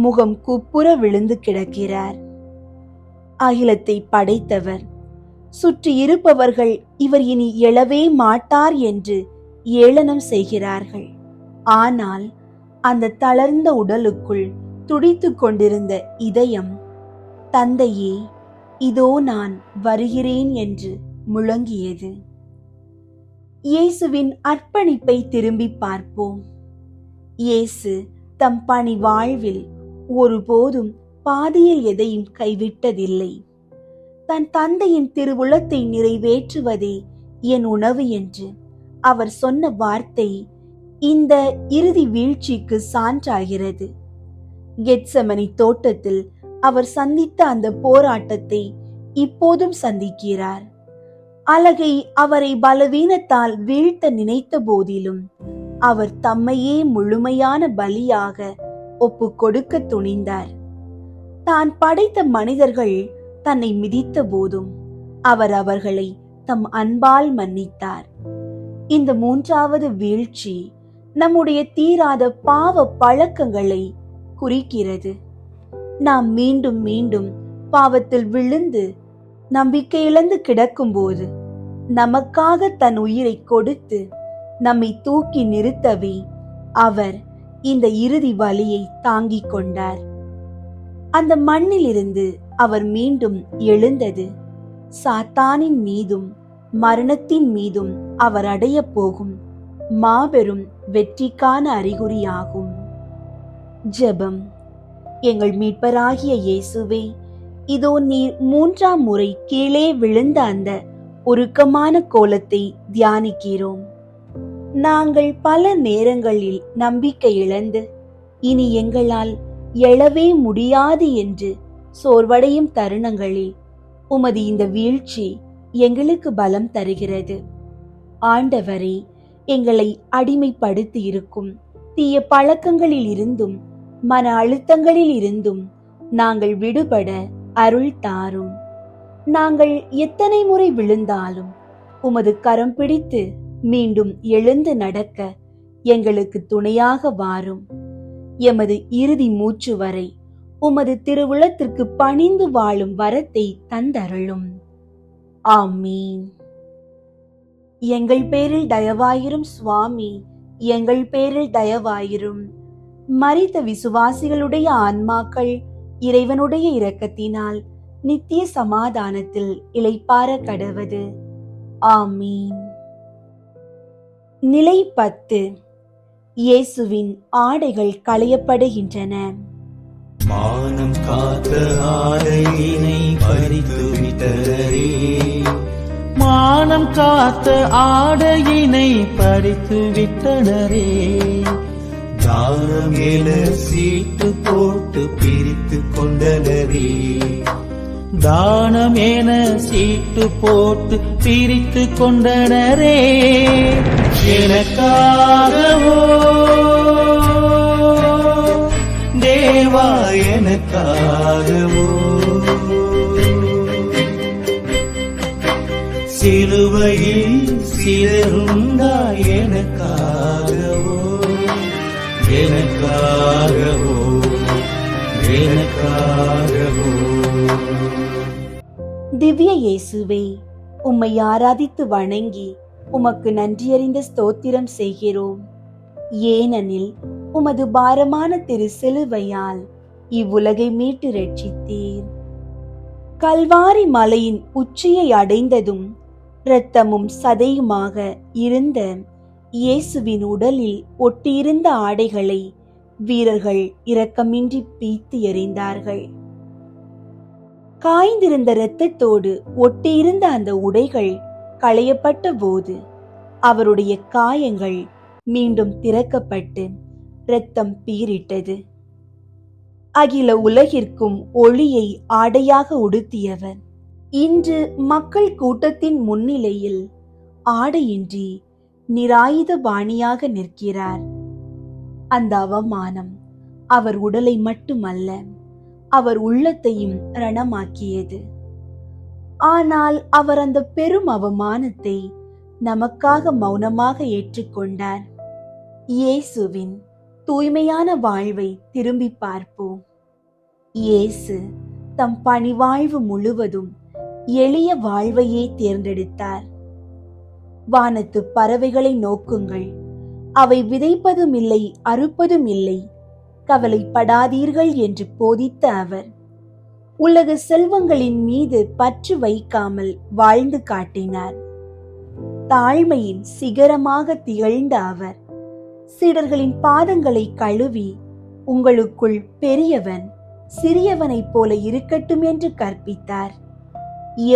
முகம் குப்புற விழுந்து கிடக்கிறார். அகிலத்தை படைத்தவர், சுற்றி இருப்பவர்கள் இவர் இனி எழவே மாட்டார் என்று ஏளனம் செய்கிறார்கள். ஆனால் அந்த தளர்ந்த உடலுக்குள் துடித்துக் கொண்டிருந்த இதயம், தந்தையே, இதோ நான் வருகிறேன் என்று முழங்கியது. இயேசுவின் அர்ப்பணிப்பை திரும்பி பார்ப்போம். இயேசு தம் பணி வாழ்வில் ஒருபோதும் பாதியில் எதையும் கைவிட்டதில்லை. தன் தந்தையின் திருவுளத்தை நிறைவேற்றுவதே என் உணவு என்று அவர் சொன்ன வார்த்தை இந்த இறுதி வீழ்ச்சிக்கு சான்றாகிறது. கெத்செமனி தோட்டத்தில் அவர் சந்தித்த அந்த போராட்டத்தை இப்போதும் சந்திக்கிறார். அலகை அவரை பலவீனத்தால் வீழ்த்த நினைத்த போதிலும் அவர் தம்மையே முழுமையான பலியாக ஒப்பு கொடுக்க துணிந்தார். தான் படைத்த மனிதர்கள் தன்னை மிதித்த போதும் அவர் அவர்களை தம் அன்பால் மன்னித்தார். இந்த 3வது வீழ்ச்சி நம்முடைய தீராத பாவ பழக்கங்களை குறிக்கிறது. நாம் மீண்டும் மீண்டும் பாவத்தில் விழுந்து நம்பிக்கை இழந்து கிடக்கும்போது நமக்காக தன் உயிரை கொடுத்து நம்மை தூக்கி நிறுத்தவே அவர் இந்த இறுதி வலியை தாங்கிக் கொண்டார். அந்த மண்ணிலிருந்து அவர் மீண்டும் எழுந்தது சாத்தானின் மீதும் மரணத்தின் மீதும் அவர் அடைய போகும் மாபெரும் வெற்றிக்கான அறிகுறியாகும். ஜெபம். எங்கள் மீட்பராகிய இயேசுவே, இதோ நீர் 3ஆம் முறை கீழே விழுந்த அந்த உருக்கமான கோலத்தை தியானிக்கிறோம். நாங்கள் பல நேரங்களில் நம்பிக்கை இழந்து இனி எங்களால் எழவே முடியாது என்று சோர்வடையும் தருணங்களில் உமது இந்த வீழ்ச்சி எங்களுக்கு பலம் தருகிறது. ஆண்டவரே, எங்களை அடிமைப்படுத்தி இருக்கும் தீய பழக்கங்களில் இருந்தும் மன அழுத்தங்களில் இருந்தும் நாங்கள் விடுபட அருள் தாரும். நாங்கள் எத்தனை முறை விழுந்தாலும் உமது கரம் பிடித்து மீண்டும் எழுந்து நடக்க எங்களுக்கு துணையாக வாரும். எமது இறுதி மூச்சு வரை உமது திருவுளத்திற்கு பணிந்து வாழும் வரத்தை தந்தருளும். ஆமீன். எங்கள் பேரில் தயவாயிரும் சுவாமி, எங்கள் பேரில் தயவாயிரும். மரித்த விசுவாசிகளுடைய ஆன்மாக்கள் இறைவனுடைய இரக்கத்தினால் நித்திய சமாதானத்தில் இளைப்பாற கடவது. ஆமீன். நிலை 10. இயேசுவின் ஆடைகள் களையப்படுகின்றன. மானம் காத்த ஆடையினை பறித்து விட்டனரே, மானம் காத்த ஆடையினை பறித்து விட்டனரே. தானம் என சீட்டு போட்டு பிரித்து கொண்டனரே, தானம் என சீட்டு போட்டு பிரித்து கொண்டனரே. எனக்காகவோ தேவா, எனக்காகவோ சிலுவையில் சிதறுண்டாய் எனக்காகவோ, எனக்காகவோ, எனக்காகவோ. திவ்ய இயேசுவே, உம்மை ஆராதித்து வணங்கி உமக்கு நன்றியறிந்த ஸ்தோத்திரம் செய்கிறோம். ஏனெனில் உமது பாரமான திரு சிலுவையால் இவ்வுலகை மீட்டு ரட்சித்தீர். கல்வாரி மலையின் உச்சியை அடைந்ததும் இரத்தமும் சதையுமாக இருந்த இயேசுவின் உடலில் ஒட்டியிருந்த ஆடைகளை வீரர்கள் இரக்கமின்றி பீத்து எறிந்தார்கள். காய்ந்திருந்த இரத்தத்தோடு ஒட்டியிருந்த அந்த உடைகள் களையப்பட்ட போது அவருடைய காயங்கள் மீண்டும் திறக்கப்பட்டு இரத்தம் பீரிட்டது. அகில உலகிற்கும் ஒளியை ஆடையாக உடுத்தியவர் இன்று மக்கள் கூட்டத்தின் முன்னிலையில் ஆடையின்றி நிராயுத பாணியாக நிற்கிறார். அந்த அவமானம் அவர் உடலை மட்டுமல்ல, அவர் உள்ளத்தையும் ரணமாக்கியது. ஆனால் அவர் அந்த பெரும் அவமானத்தை நமக்காக மௌனமாக ஏற்றுக்கொண்டார். இயேசுவின் தூய்மையான வாழ்வை திரும்பி பார்ப்போம். இயேசு தம் பணிவாழ்வு முழுவதும் எளிய வாழ்வையே தேர்ந்தெடுத்தார். வானத்து பறவைகளை நோக்குங்கள், அவை விதைப்பதும் இல்லை, அறுப்பதும் இல்லை, கவலைப்படாதீர்கள் என்று போதித்த அவர் உலக செல்வங்களின் மீது பற்று வைக்காமல் வாழ்ந்து காட்டினார். தாழ்மையின் சிகரமாக திகழ்ந்த அவர் சீடர்களின் பாதங்களை கழுவி, உங்களுக்குள் பெரியவன் சிறியவனைப் போல இருக்கட்டும் என்று கற்பித்தார்.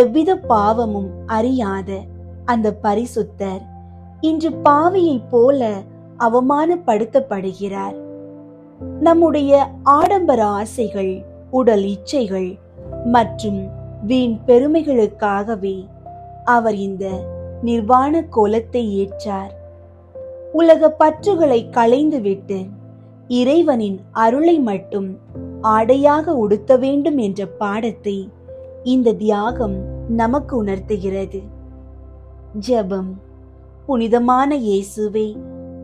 எவ்வித பாவமும் அறியாத அந்த பரிசுத்தர் இன்று பாவியைப் போல அவமானப்படுத்தப்படுகிறார். நம்முடைய ஆடம்பர ஆசைகள், உடல் இச்சைகள் மற்றும் வீண் பெருமைகளுக்காகவே அவர் இந்த நிர்வாண கோலத்தை ஏற்றார். உலக பற்றுகளை களைந்துவிட்டு இறைவனின் அருளை மட்டும் ஆடையாக உடுத்த வேண்டும் என்ற பாடத்தை இந்த தியாகம் நமக்கு உணர்த்துகிறது. ஜெபம். புனிதமான இயேசுவே,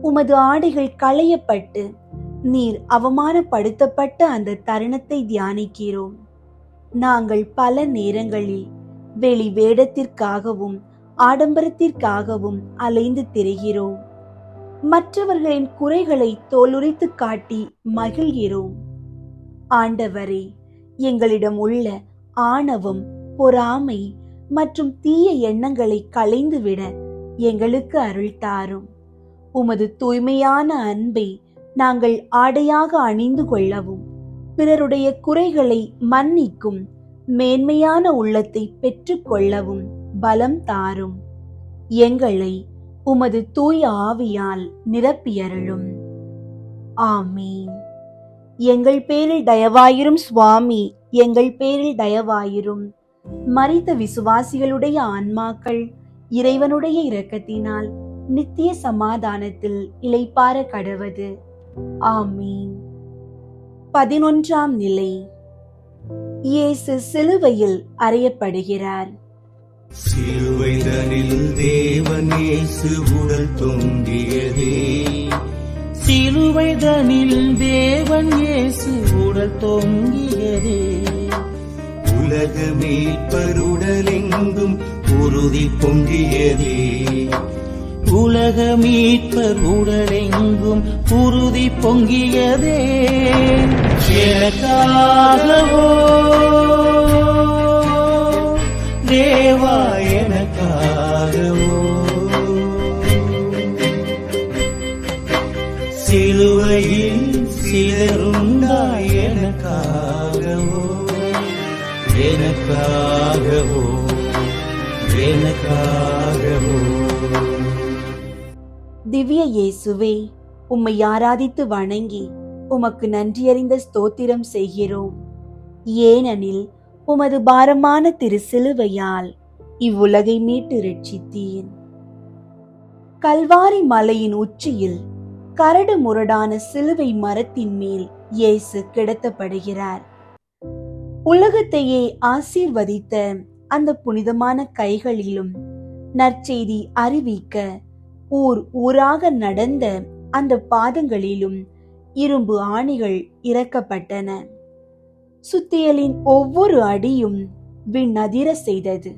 உமது ஆடைகள் களையப்பட்டு நீர் அவமானப்படுத்தப்பட்ட அந்த தருணத்தை தியானிக்கிறோம். நாங்கள் பல நேரங்களில் வெளி வேடத்திற்காகவும் ஆடம்பரத்திற்காகவும் அலைந்து திரிகிறோம். மற்றவர்களின் குறைகளை தோலுரித்து காட்டி மகிழ்கிறோம். ஆண்டவரே, எங்களிடம் உள்ள ஆணவம், பொறாமை மற்றும் தீய எண்ணங்களை களைந்துவிட எங்களுக்கு அருள் தாரும். உமது தூய்மையான அன்பை நாங்கள் ஆடையாக அணிந்து கொள்ளவும், பிறருடைய குறைகளை மன்னிக்கும் மேன்மையான உள்ளத்தை பெற்றுக்கொள்ளவும் பலம் தாரும். எங்களை உமது தூய ஆவியால் நிரப்பியருளும். ஆமீன். எங்கள் பேரில் தயவாயிரும் சுவாமி, எங்கள் பேரில் தயவாயிரும். மரித்த விசுவாசிகளுடைய ஆன்மாக்கள் இறைவனுடைய இரக்கத்தினால் நித்திய சமாதானத்தில் இளைப்பாற கடவது. ஆமீன். 11ஆம் நிலை. இயேசு சிலுவையில் அறையப்படுகிறார். சிலுவைதனில் தேவன் இயேசு உடல் தொங்கியதே. சிலுவைதனில் தேவன் இயேசு உடல் தொங்கியதே. உலக மீட்பர் உடலெங்கும் உறுதி பொங்கியதே. உலக மீட்பர் உடலெங்கும் உறுதி பொங்கியதே. எனக்காகவோ தேவா, எனக்காகவோ சிலுவையில் சிதறுண்டாய். எனக்காகவோ எனக்காகவோ எனக்காகவோ. திவ்ய இயேசுவே, உம்மை ஆராதித்து வணங்கி உமக்கு நன்றியறிந்த ஸ்தோத்திரம் செய்கிறோம். ஏனெனில் உமது பாரமான திரு சிலுவையால் இவ்வுலகை மீட்டு இரட்சித்தீர். கல்வாரி மலையின் உச்சியில் கரடு முரடான சிலுவை மரத்தின் மேல் இயேசு கிடத்தப்படுகிறார். உலகத்தையே ஆசீர்வதித்த அந்த புனிதமான கைகளிலும் நற்செய்தி அறிவிக்க ஊர் ஊராக நடந்த அந்த பாதங்களிலும் இரும்பு ஆணிகள் இறக்கப்பட்டன. சுத்தியலின் ஒவ்வொரு அடியும் விண்ணதிர செய்தது.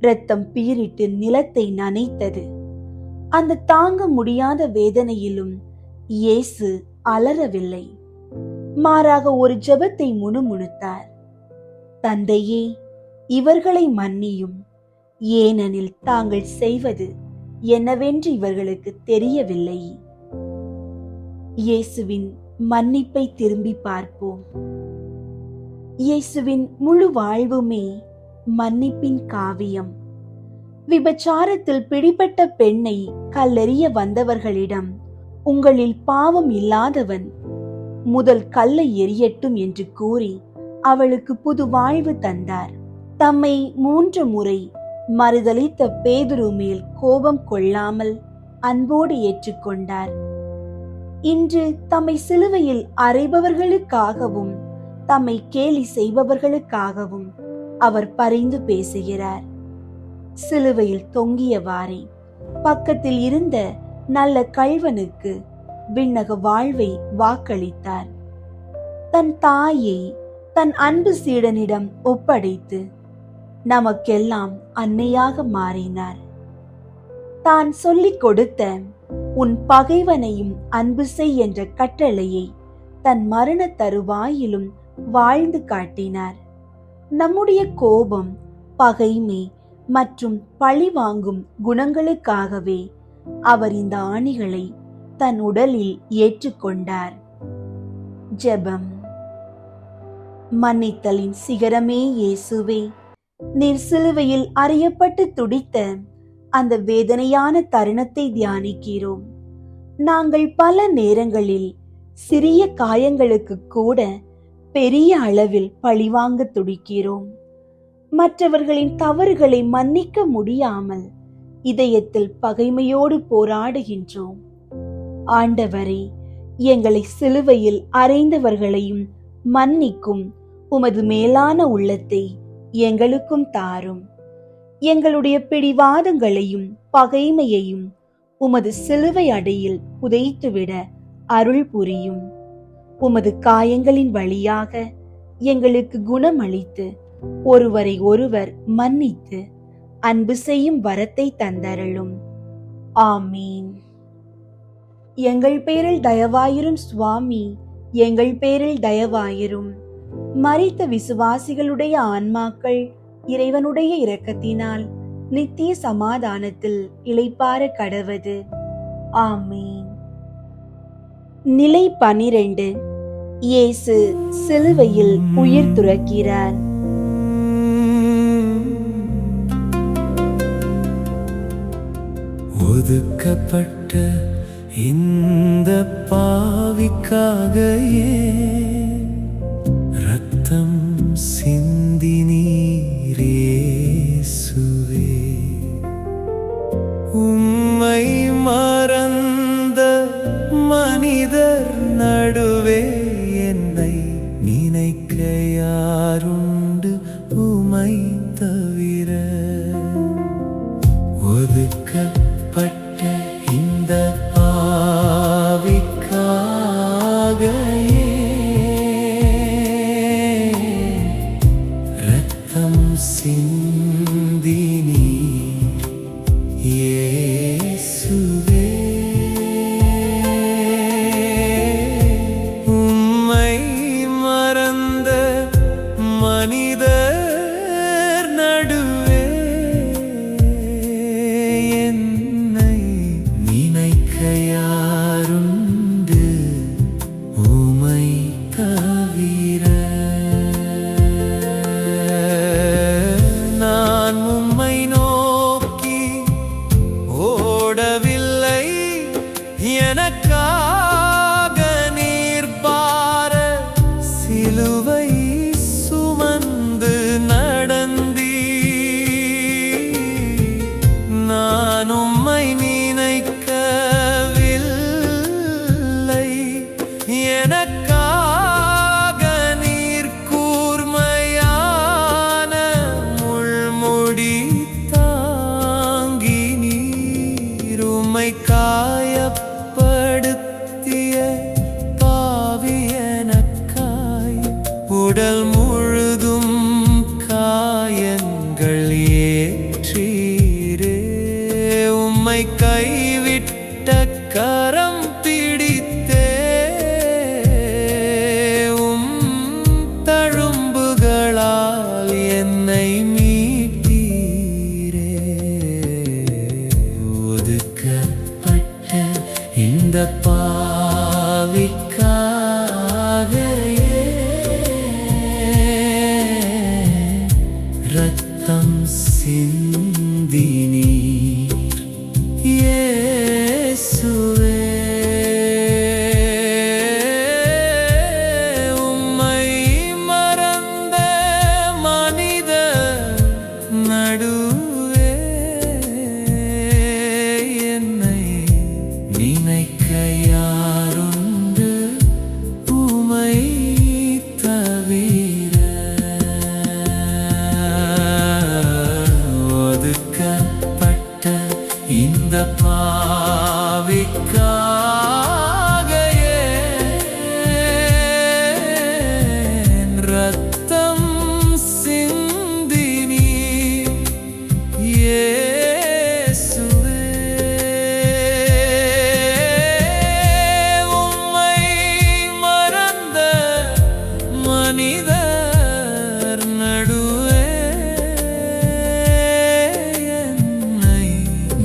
இரத்தம் பீரிட்டு நிலத்தை நனைத்தது. அந்த தாங்க முடியாத வேதனையிலும் இயேசு அலறவில்லை. மாறாக ஒரு ஜெபத்தை முணுமுணுத்தார். தந்தையே, இவர்களை மன்னியும், ஏனெனில் தாங்கள் செய்வது என்னவென்று இவர்களுக்கு தெரியவில்லை. இயேசுவின் மன்னிப்பை திரும்பி பார்ப்போம். இயேசுவின் முழு வாழ்வுமே மன்னிப்பின் காவியம். விபச்சாரத்தில் பிடிபட்ட பெண்ணை கல்லெறிய வந்தவர்களிடம், உங்களில் பாவம் இல்லாதவன் முதல் கல்லை எறியட்டும் என்று கூறி அவளுக்கு புது வாழ்வு தந்தார். தம்மை 3 முறை மறுதலித்த பேதுரு மேல் கோபம் கொள்ளாமல் அன்போடு ஏற்றுக்கொண்டார். இன்று தம்மை சிலுவையில் அறைபவர்களுக்காகவும் தம்மை கேலி செய்பவர்களுக்காகவும் அவர் பரிந்து பேசுகிறார். சிலுவையில் தொங்கியவாறே பக்கத்தில் இருந்த நல்ல கள்வனுக்கு விண்ணக வாழ்வை வாக்களித்தார். தன் தாயை தன் அன்பு சீடனிடம் ஒப்படைத்து நமக்கெல்லாம் அன்னையாக மாறினார். தான் சொல்லிக் கொடுத்த உன் பகைவனையும் அன்பு செய் என்ற கட்டளையை தன் மரண தருவாயிலும் வாழ்ந்து காட்டினார். நம்முடைய கோபம், பகைமை மற்றும் பழி வாங்கும் குணங்களுக்காகவே அவர் இந்த ஆணிகளை தன் உடலில் ஏற்றுக்கொண்டார். ஜெபம். மன்னித்தலின் சிகரமே இயேசுவே, நீர் சிலுவையில் அறையப்பட்டு துடித்த அந்த வேதனையான தருணத்தை தியானிக்கிறோம். நாங்கள் பல நேரங்களில் சிறிய காயங்களுக்கு கூட பெரிய அளவில் பழிவாங்க துடிக்கிறோம். மற்றவர்களின் தவறுகளை மன்னிக்க முடியாமல் இதயத்தில் பகைமையோடு போராடுகின்றோம். ஆண்டவரே, எங்களை சிலுவையில் அறைந்தவர்களையும் மன்னிக்கும் உமது மேலான உள்ளத்தை எங்களுக்கும் தாரும். எங்களுடைய பிடிவாதங்களையும் பகைமையையும் உமது சிலுவை அடியில் புதைத்துவிட அருள் புரியும். உமது காயங்களின் வழியாக எங்களுக்கு குணமளித்து ஒருவரை ஒருவர் மன்னித்து அன்பு செய்யும் வரத்தை தந்தருளும். ஆமீன். எங்கள் பேரில் தயவாயிரும் சுவாமி, எங்கள் பேரில் தயவாயிரும். மரித்த விசுவாசிகளுடைய ஆன்மாக்கள் இறைவனுடைய இரக்கத்தினால் நித்திய சமாதானத்தில் இளைப்பாற கடவது. ஆமீன். நிலை 12. இயேசு சிலுவையில் உயிர் துறக்கிறார். ஒதுக்கப்பட்ட இந்த பாவிக்காக ரத்தம் சிந்தி நீரேசுவே. உம்மை மறந்த மனிதர் ஒதுக்கப்பட்ட இந்த பாவிக்காக ரத்தம் சிந்தினி இயேசுவே. உம்மை மறந்த மனிதர் நடுவே என்னை நினைக்க யாருண்டு உம்மை தவிர. நான் உம்மை நோக்கி ஓடவில்லை, எனக்காக நீர் பார சிலுவை சுமந்து நடந்தீ. நான் உம்மை நினைக்கவில்லை, எனக்காக நீர் கூர்மையான முள்முடி தாங்கி நீர் உம்மை காயப்படுத்திய பாவி எனக்காய் உடல் முழுதும் காயங்கள் ஏற்றீரே. உம்மை கைவிட்ட கரம் பிடித்தே உம் தழும்புகளால் என்னை மீட்டீரே. ஒதுக்கப்பட்ட இந்த பாவிக்காக ரத்தம் சிந்தினி இயேசுவே. உம்மை மறந்த மனிதர் நடுவே என்னை நினைக்க யாருண்டு உம்மை தவிர. ஒதுக்கப்பட்ட இந்த பாவிக்காக ரத்தம் சிந்தினி இயேசுவே. உம்மை மறந்த மனிதர் நடுவே என்னை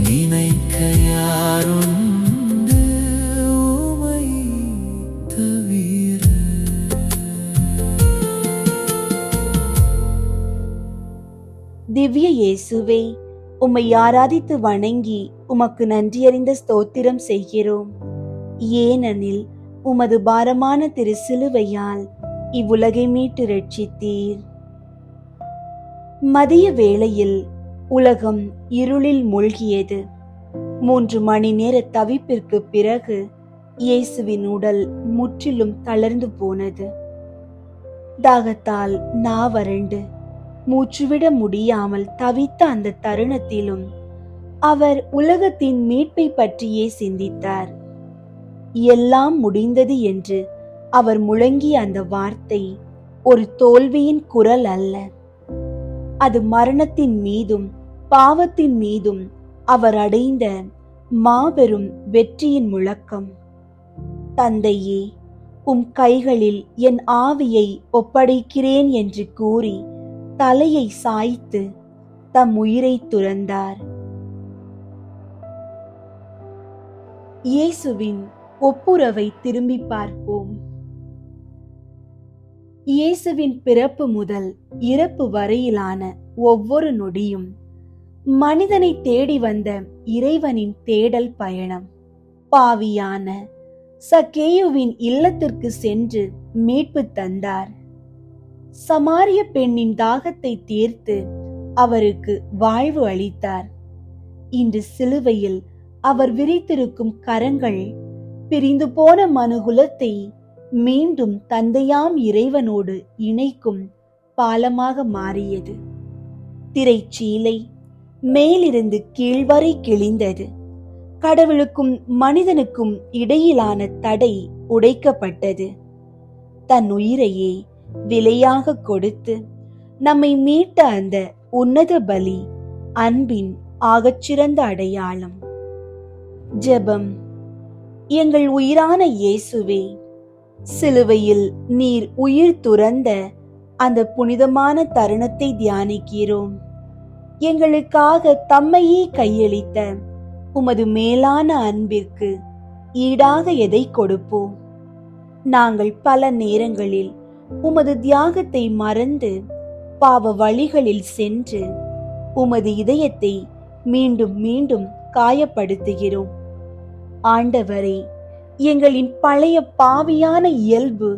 நினைக்க யாருண்டு உம்மை தவிர. திவ்ய இயேசுவே, உம்மை ஆராதித்து வணங்கி உமக்கு நன்றியறிந்த ஸ்தோத்திரம் செய்கிறோம். ஏனெனில் உமது பாரமான திரு சிலுவையால் இவ்வுலகை மீட்டு ரட்சித்தீர். மதிய வேளையில் உலகம் இருளில் மூழ்கியது. 3 மணி நேர தவிப்பிற்கு பிறகு இயேசுவின் உடல் முற்றிலும் தளர்ந்து போனது. தாகத்தால் நாவறண்டு மூச்சுவிட முடியாமல் தவித்த அந்த தருணத்திலும் அவர் உலகத்தின் மீட்பை பற்றியே சிந்தித்தார். எல்லாம் முடிந்தது என்று அவர் முழங்கிய அந்த வார்த்தை ஒரு தோல்வியின் குரல் அல்ல. அது மரணத்தின் மீதும் பாவத்தின் மீதும் அவர் அடைந்த மாபெரும் வெற்றியின் முழக்கம். தந்தையே, உம் கைகளில் என் ஆவியை ஒப்படைக்கிறேன் என்று கூறி தலையை சாய்த்து தம் உயிரை துறந்தார். இயேசுவின் ஒப்புரவை திரும்பி பார்ப்போம். இயேசுவின் பிறப்பு முதல் இறப்பு வரையிலான ஒவ்வொரு நொடியும் மனிதனை தேடி வந்த இறைவனின் தேடல் பயணம். பாவியான சக்கேயுவின் இல்லத்திற்கு சென்று மீட்பு தந்தார். சமாரிய பெண்ணின் தாகத்தை தீர்த்து அவருக்கு வாழ்வு அளித்தார். இன்று சிலுவையில் அவர் விரித்திருக்கும் கரங்கள் பிரிந்து போன மனுகுலத்தை மீண்டும் தந்தையாம் இறைவனோடு இணைக்கும் பாலமாக மாறியது. திரைச்சீலை மேலிருந்து கீழ்வரை கிழிந்தது. கடவுளுக்கும் மனிதனுக்கும் இடையிலான தடை உடைக்கப்பட்டது. தன் உயிரையே விலையாக கொடுத்து நம்மை மீட்ட அந்த உன்னத பலி அன்பின் ஆகச்சிறந்த அடையாளம். ஜெபம். எங்கள் உயிரான இயேசுவே, சிலுவையில் நீர் உயிர் துறந்த அந்த புனிதமான தருணத்தை தியானிக்கிறோம். எங்களுக்காக தம்மையே கையளித்த உமது மேலான அன்பிற்கு ஈடாக எதை கொடுப்போம்? நாங்கள் பல நேரங்களில் உமது தியாகத்தை மறந்து பாவ வழிகளில் சென்று உமது இதயத்தை மீண்டும் மீண்டும் காயப்படுத்துகிறோம். ஆண்டவரே, எங்களின் பழைய பாவியான இயல்பு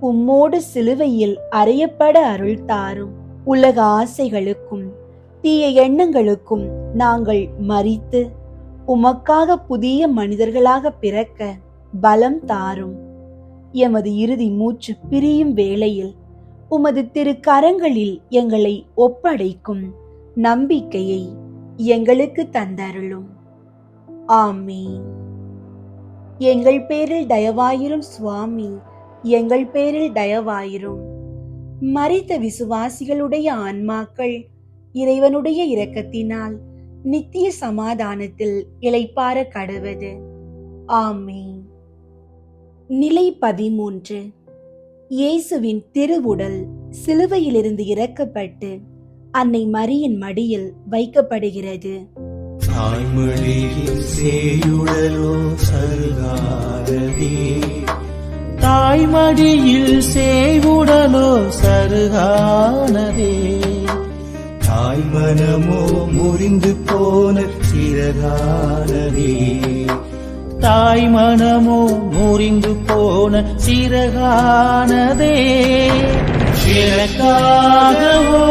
உம்மோடு சிலுவையில் அறையப்பட அருள் தாரும். உலக ஆசைகளுக்கும் தீய எண்ணங்களுக்கும் நாங்கள் மரித்து உமக்காக புதிய மனிதர்களாக பிறக்க பலம் தாரும். எமது இறுதி மூச்சு பிரியும் வேளையில் உமது திருக்கரங்களில் எங்களை ஒப்படைக்கும் நம்பிக்கையை எங்களுக்கு தந்தருளும். ஆமீன். எங்கள் பேரில் தயவாயிரும் சுவாமி, எங்கள் பேரில் தயவாயிரும். மரித்த விசுவாசிகளுடைய ஆன்மாக்கள் இறைவனுடைய இரக்கத்தினால் நித்திய சமாதானத்தில் இளைப்பாற கடவது. ஆமீன். நிலை 13. இயேசுவின் திருவுடல் சிலுவையிலிருந்து இறக்கப்பட்டு அன்னை மரியின் மடியில் வைக்கப்படுகிறது. தாய்மடியில் சேயுடலோ சருகானதே, தாய்மடியில் சேவுடலோ சருகானதே, தாய்மனமோ முறிந்து போன சிறகானதே, தாய்மனமோ முறிந்து போன சிறகானதே. எனக்காகவோ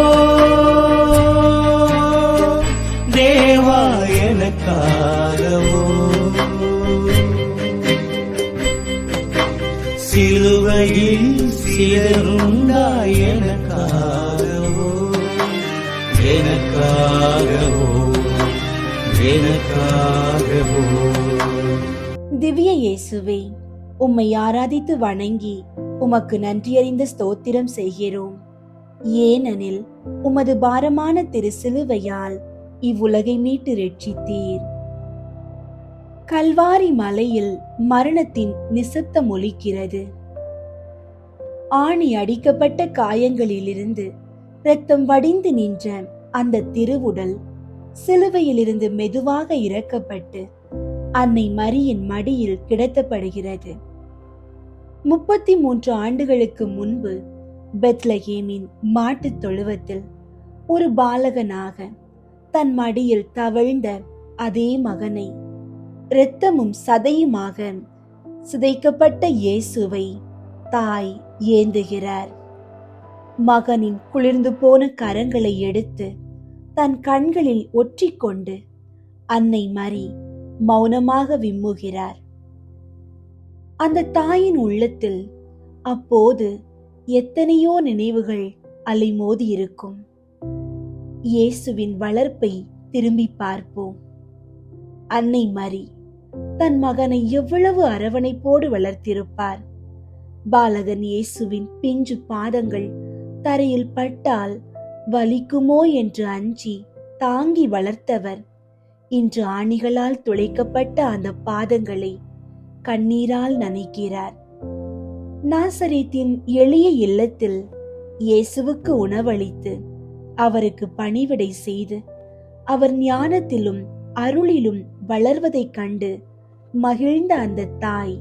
தேவா எனக்காகவோ, சிலுவையில் சிலருண்டாய் எனக்காகவோ, எனக்காகவோ, எனக்காகவோ. திவ்ய இயேசுவே, உம்மை ஆராதித்து வணங்கி உமக்கு நன்றியறிந்த ஸ்தோத்திரம் செய்கிறோம். ஏனெனில் உமது பாரமான திரு சிலுவையால் இவ்வுலகை மீட்டு ரட்சித்தீர். கல்வாரி மலையில் மரணத்தின் நிசப்தம் ஒலிக்கிறது. ஆணி அடிக்கப்பட்ட காயங்களிலிருந்து இரத்தம் வடிந்து நின்ற அந்த திருவுடல் சிலுவையிலிருந்து மெதுவாக இறக்கப்பட்டு அன்னை மரியின் மடியில் கிடத்தப்படுகிறது. 33 ஆண்டுகளுக்கு முன்பு பெத்லகேமின் மாட்டுத் தொழுவத்தில் ஒரு பாலகனாக தன் மடியில் தவழ்ந்த அதே மகனை, இரத்தமும் சதையுமாக சிதைக்கப்பட்ட இயேசுவை தாய் ஏந்துகிறார். மகனின் குளிர்ந்து போன கரங்களை எடுத்து தன் கண்களில் ஒற்றிக்கொண்டு அன்னை மரி மௌனமாக விம்முகிறார். அந்த தாயின் உள்ளத்தில் அப்போது எத்தனையோ நினைவுகள் அலைமோதி இருக்கும். இயேசுவின் வளர்ப்பை திரும்பி பார்ப்போம். அன்னை மரி தன் மகனை எவ்வளவு அரவணைப்போடு வளர்த்திருப்பார். பாலகன் இயேசுவின் பிஞ்சு பாதங்கள் தரையில் பட்டால் வலிக்குமோ என்று அஞ்சி தாங்கி வளர்த்தவர் இன்று ஆணிகளால் துளைக்கப்பட்ட அந்த பாதங்களை கண்ணீரால் நனைக்கிறார். நாசரேத்தின் எளிய இல்லத்தில் இயேசுவுக்கு உணவளித்து அவருக்கு பணிவிடை செய்து அவர் ஞானத்திலும் அருளிலும் வளர்வதைக் கண்டு மகிழ்ந்த அந்த தாய்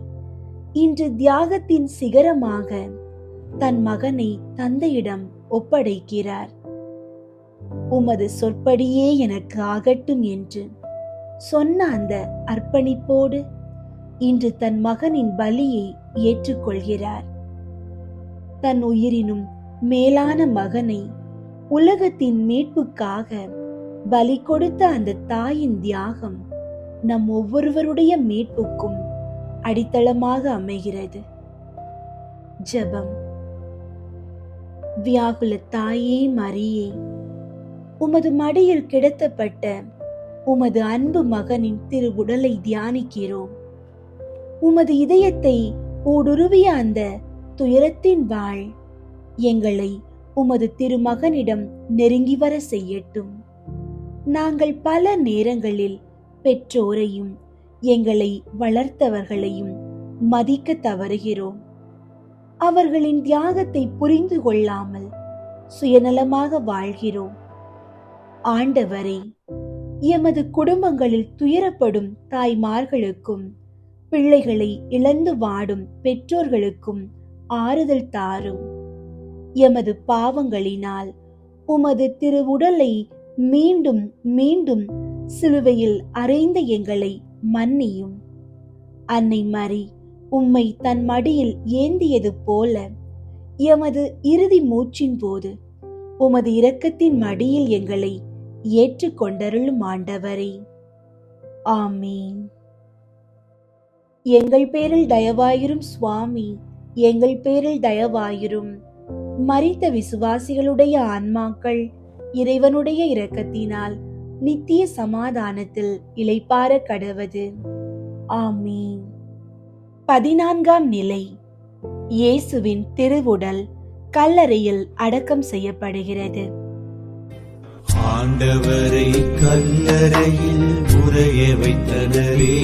இன்று தியாகத்தின் சிகரமாக தன் மகனை தந்தையிடம் ஒப்படைக்கிறார். உமது சொற்படியே எனக்கு ஆகட்டும் என்று சொன்ன அந்த அர்ப்பணிப்போடு இன்று தன் மகனின் பலியை ஏற்றுக்கொள்கிறார். தன் உயிரினும் மேலான மகனை உலகத்தின் மீட்புக்காக பலி கொடுத்த அந்த தாயின் தியாகம் நம் ஒவ்வொருவருடைய மீட்புக்கும் அடித்தளமாக அமைகிறது. ஜெபம். வியாகுல தாயே மரியே, உமது மடியில் கிடத்தப்பட்ட உமது அன்பு மகனின் திருவுடலை தியானிக்கிறோம். உமது இதயத்தை ஊடுருவிய அந்த துயரத்தின் வாழ் எங்களை உமது திருமகனிடம் நெருங்கி வர செய்யட்டும். நாங்கள் பல நேரங்களில் பெற்றோரையும் எங்களை வளர்த்தவர்களையும் மதிக்க தவறுகிறோம். அவர்களின் தியாகத்தை புரிந்து கொள்ளாமல் சுயநலமாக வாழ்கிறோம். ஆண்டவரே, எமது குடும்பங்களில் துயரப்படும் தாய்மார்களுக்கும் பிள்ளைகளை இழந்து வாடும் பெற்றோர்களுக்கும் ஆறுதல் தாரும். எமது பாவங்களினால் உமது திருவுடலை மீண்டும் மீண்டும் சிலுவையில் அறைந்த எங்களை மன்னியும். அன்னை மரி உம்மை தன் மடியில் ஏந்தியது போல எமது இறுதி மூச்சின் போது உமது இரக்கத்தின் மடியில் எங்களை ஏற்றுக்கொண்டருளும் ஆண்டவரே. ஆமீன். எங்கள் பேரில் தயவாயிரும் சுவாமி, எங்கள் பேரில் தயவாயிரும். மரித்த விசுவாசிகளுடைய ஆன்மாக்கள் இறைவனுடைய இரக்கத்தினால் நித்திய சமாதானத்தில் இளைப்பாற கடவது. ஆமீன். 14ஆம் நிலை. இயேசுவின் திருவுடல் கல்லறையில் அடக்கம் செய்யப்படுகிறது. ஆண்டவரை கல்லறையில் உறைய வைத்தனரே,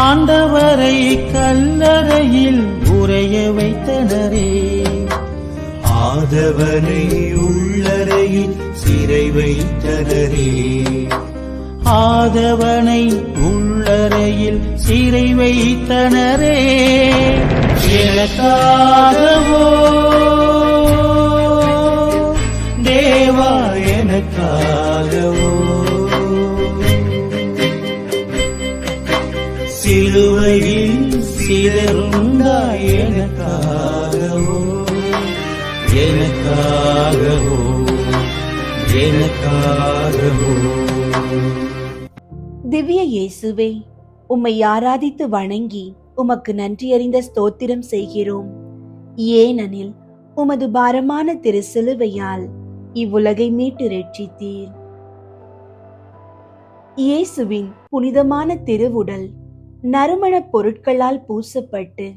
ஆண்டவரை கல்லறையில் உறைய வைத்தனரே, ஆதவனை உள்ளறையில் சிறை வைத்தனரே, ஆதவனை உள்ளறையில் சிறை வைத்தனரே. எனக்காகவோ தேவா எனக்காகவோ சிலுவையில் சிதறுண்டாய் எனக்காகவோ எனக்காகவோ எனக்காகவோ. திவ்ய இயேசுவே, உம்மை ஆராதித்து வணங்கி உமக்கு நன்றியறிந்த ஸ்தோத்திரம் செய்கிறோம். ஏனெனில் உமது பாரமான திரு சிலுவையால் இவ்வுலகை மீட்டு ரட்சித்தீர். இயேசுவின் புனிதமான திருவுடல் நறுமணப் பொருட்களால் பூசப்பட்டு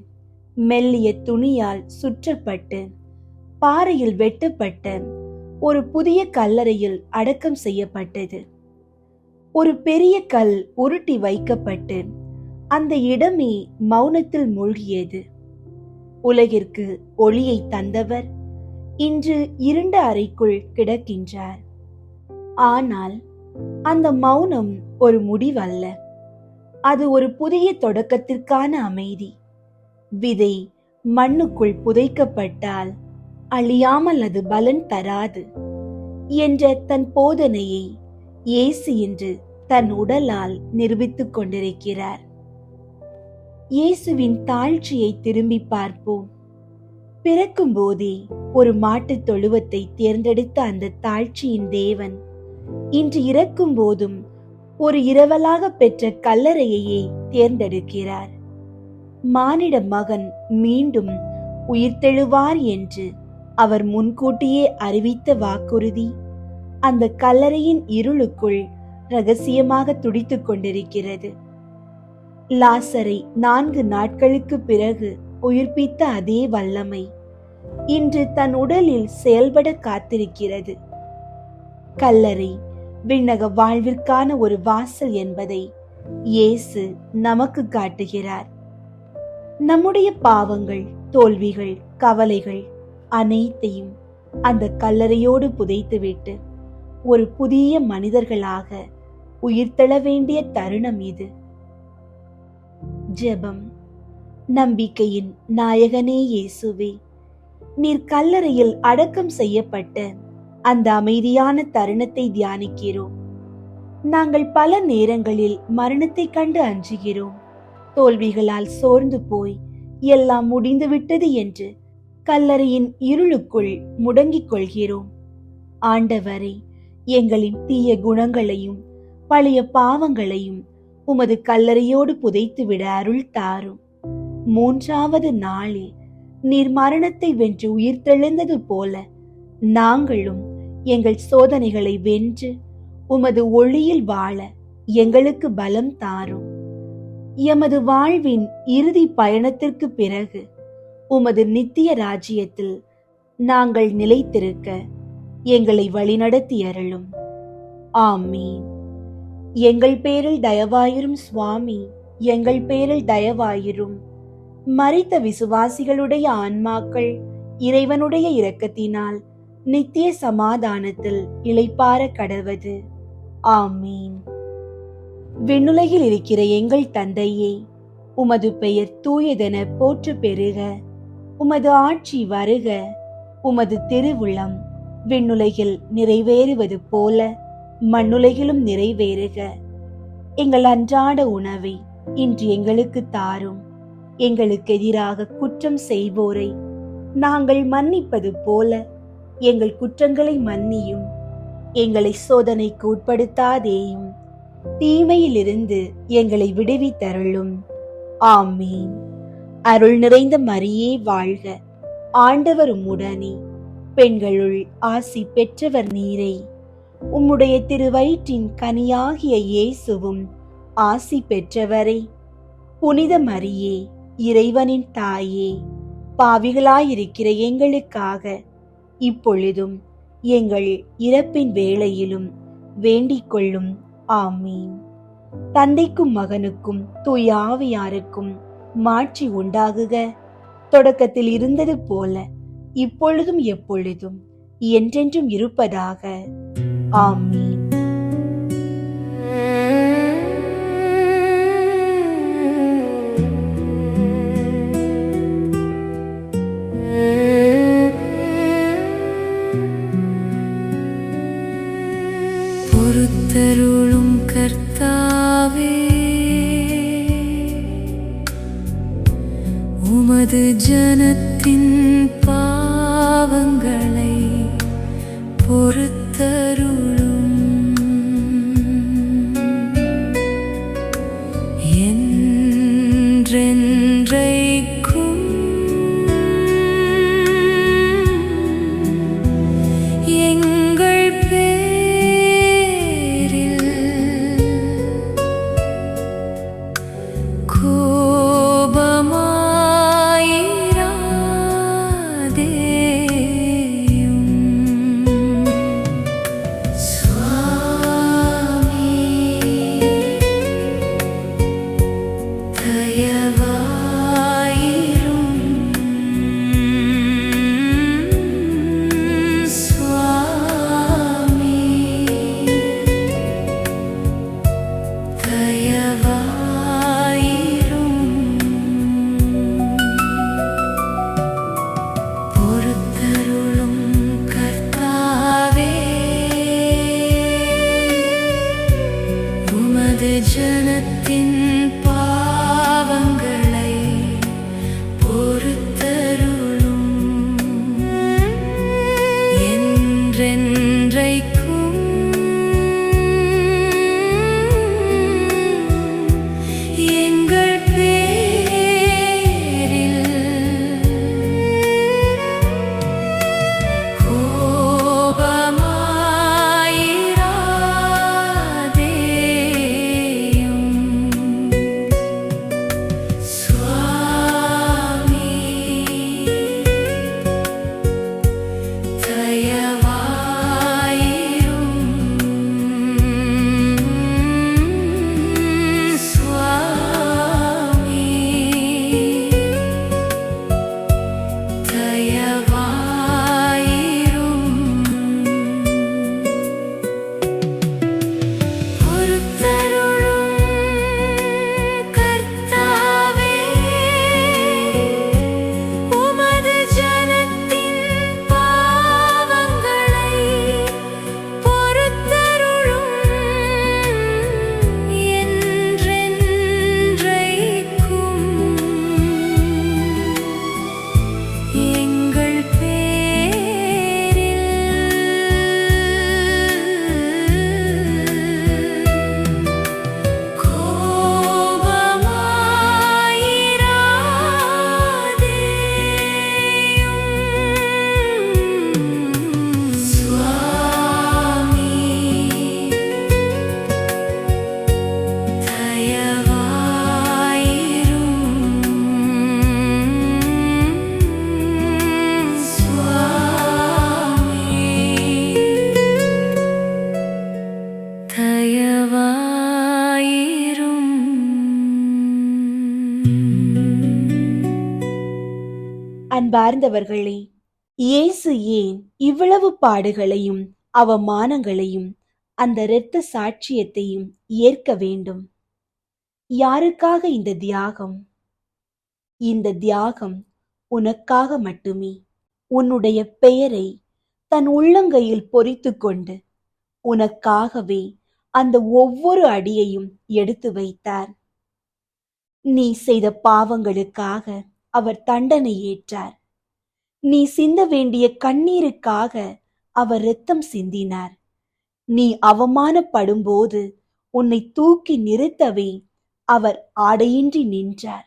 மெல்லிய துணியால் சுற்றப்பட்டு பாறையில் வெட்டப்பட்ட ஒரு புதிய கல்லறையில் அடக்கம் செய்யப்பட்டது. ஒரு பெரிய கல் உருட்டி வைக்கப்பட்டு அந்த இடமே மௌனத்தில் மூழ்கியது. உலகிற்கு ஒளியை தந்தவர் இன்று இருண்ட அறைக்குள் கிடக்கின்றார். ஆனால் அந்த மௌனம் ஒரு முடிவல்ல, அது ஒரு புதிய தொடக்கத்திற்கான அமைதி. விதை மண்ணுக்குள் புதைக்கப்பட்டால் அழியாமல் அது பலன் தராது என்ற தன் போதனையை இயேசு இன்று தன் உடலால் நிரூபித்துக் கொண்டிருக்கிறார். இயேசுவின் தாழ்ச்சியை திரும்பி பார்ப்போம். பிறக்கும் போதே ஒரு மாட்டுத் தொழுவத்தை தேர்ந்தெடுத்த அந்த தாழ்ச்சியின் தேவன் இன்று இறக்கும் போதும் ஒரு இரவலாக பெற்ற கல்லறையையே தேர்ந்தெடுக்கிறார். மானிட மகன் மீண்டும் உயிர்த்தெழுவார் என்று அவர் முன்கூட்டியே அறிவித்த வாக்குறுதி அந்த கல்லறையின் இருளுக்குள் ரகசியமாக துடித்துக் கொண்டிருக்கிறது. லாசரை 4 நாட்களுக்கு பிறகு உயிர்ப்பித்த அதே வல்லமை இன்று தன் உடலில் செயல்பட காத்திருக்கிறது. கல்லறை விண்ணக வாழ்விற்கான ஒரு வாசல் என்பதை இயேசு நமக்கு காட்டுகிறார். நம்முடைய பாவங்கள், தோல்விகள், கவலைகள் அனைத்தையும் அந்த கல்லறையோடு புதைத்துவிட்டு ஒரு புதிய மனிதர்களாக உயிர்த்தெழ வேண்டிய தருணம் இது. ஜெபம். நம்பிக்கையின் நாயகனே இயேசுவே, நீர் கல்லறையில் அடக்கம் செய்யப்பட்ட அந்த அமைதியான தருணத்தை தியானிக்கிறோம். நாங்கள் பல நேரங்களில் மரணத்தை கண்டு அஞ்சுகிறோம். தோல்விகளால் சோர்ந்து போய் எல்லாம் முடிந்துவிட்டது என்று கல்லறையின் இருளுக்குள் முடங்கிக் கொள்கிறோம். ஆண்டவரே, எங்களின் தீய குணங்களையும் பழைய பாவங்களையும் உமது கல்லறையோடு புதைத்துவிட அருள் தாரும். 3வது நாளில் நீர் மரணத்தை வென்று உயிர்த்தெழுந்தது போல நாங்களும் எங்கள் சோதனைகளை வென்று உமது ஒளியில் வாழ எங்களுக்கு பலம் தாரும். எமது வாழ்வின் இறுதி பயணத்திற்கு பிறகு உமது நித்திய ராஜ்யத்தில் நாங்கள் நிலைத்திருக்க எங்களை வழிநடத்தி அருளும். ஆமீன். எங்கள் பேரில் தயவாயிரும் சுவாமி, எங்கள் பேரில் தயவாயிரும். மரித்த விசுவாசிகளுடைய ஆன்மாக்கள் இறைவனுடைய இரக்கத்தினால் நித்திய சமாதானத்தில் இளைப்பாற கடவது. ஆமீன். விண்ணுலகில் இருக்கிற எங்கள் தந்தையே, உமது பெயர் தூயதென போற்று பெறுக. உமது ஆட்சி வருக. உமது திருவுளம் விண்ணுலகில் நிறைவேறுவது போல மண்ணுலகிலும் நிறைவேறுக. எங்கள் அன்றாட உணவை இன்று எங்களுக்கு தாரும். எங்களுக்கு எதிராக குற்றம் செய்வோரை நாங்கள் மன்னிப்பது போல எங்கள் குற்றங்களை மன்னியும். எங்களை சோதனைக்கு உட்படுத்தாதேயும், தீமையிலிருந்து எங்களை விடுவித்தருளும். ஆமீன். அருள் நிறைந்த மரியே வாழ்க. ஆண்டவர் உம்முடனே, பெண்களுள் ஆசி பெற்றவர் நீரே. உம்முடைய திருவயிற்றின் கனியாகிய இயேசுவும் ஆசி பெற்றவரே. புனித மரியே, இறைவனின் தாயே, பாவிகளாயிருக்கிற எங்களுக்காக இப்பொழுதும் எங்கள் இறப்பின் வேளையிலும் வேண்டிக் கொள்ளும். ஆமீன். தந்தைக்கும் மகனுக்கும் தூய ஆவியாருக்கும் மாட்சி உண்டாகுக. தொடக்கத்தில் இருந்தது போல இப்பொழுதும் எப்பொழுதும் என்றென்றும் இருப்பதாக. ஆமீன். பொறுத்தருளும் கர்த்தாவே, உமது ஜனத்தின் பாவங்களை பொறுத்தருளும். என்றென்றைக்கும் எங்கள் பேரில் கோபமாயிராதேயும். சுவாமி, தயவாயிரும். சுவாமி, தயவாயிரும். பொறுத்தருளும் கர்த்தாவே, உமது ஜனத்தின் பாவங்களை பொறுத்தருளும். என்றென்றைக்கும் எங்கள் பேரில் கோபமாயிராதேயும். அன்பார்ந்தவர்களே, இயேசு ஏன் இவ்வளவு பாடுகளையும் அவமானங்களையும் அந்த இரத்த சாட்சியத்தையும் ஏற்க வேண்டும்? யாருக்காக இந்த தியாகம்? இந்த தியாகம் உனக்காக மட்டுமே. உன்னுடைய பெயரை தன் உள்ளங்கையில் பொறித்து கொண்டு உனக்காகவே அந்த ஒவ்வொரு அடியையும் எடுத்து வைத்தார். நீ செய்த பாவங்களுக்காக அவர் தண்டனை ஏற்றார். நீ சிந்த வேண்டிய கண்ணீருக்காக அவர் இரத்தம் சிந்தினார். நீ அவமானப்படும்போது உன்னை தூக்கி நிறுத்தவே அவர் ஆடையின்றி நின்றார்.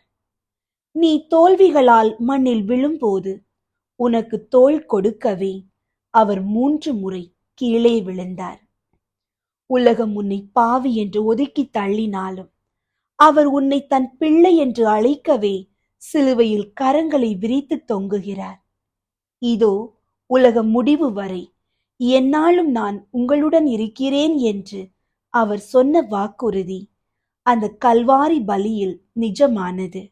நீ தோல்விகளால் மண்ணில் விழும்போது உனக்கு தோள் கொடுக்கவே அவர் 3 முறை கீழே விழுந்தார். உலகம் உன்னை பாவி என்று ஒதுக்கி தள்ளினாலும் அவர் உன்னை தன் பிள்ளை என்று அழைக்கவே சிலுவையில் கரங்களை விரித்து தொங்குகிறார். இதோ உலகம் முடிவு வரை எந்நாளும் நான் உங்களுடன் இருக்கிறேன் என்று அவர் சொன்ன வாக்குறுதி அந்த கல்வாரி பலியில் நிஜமானது.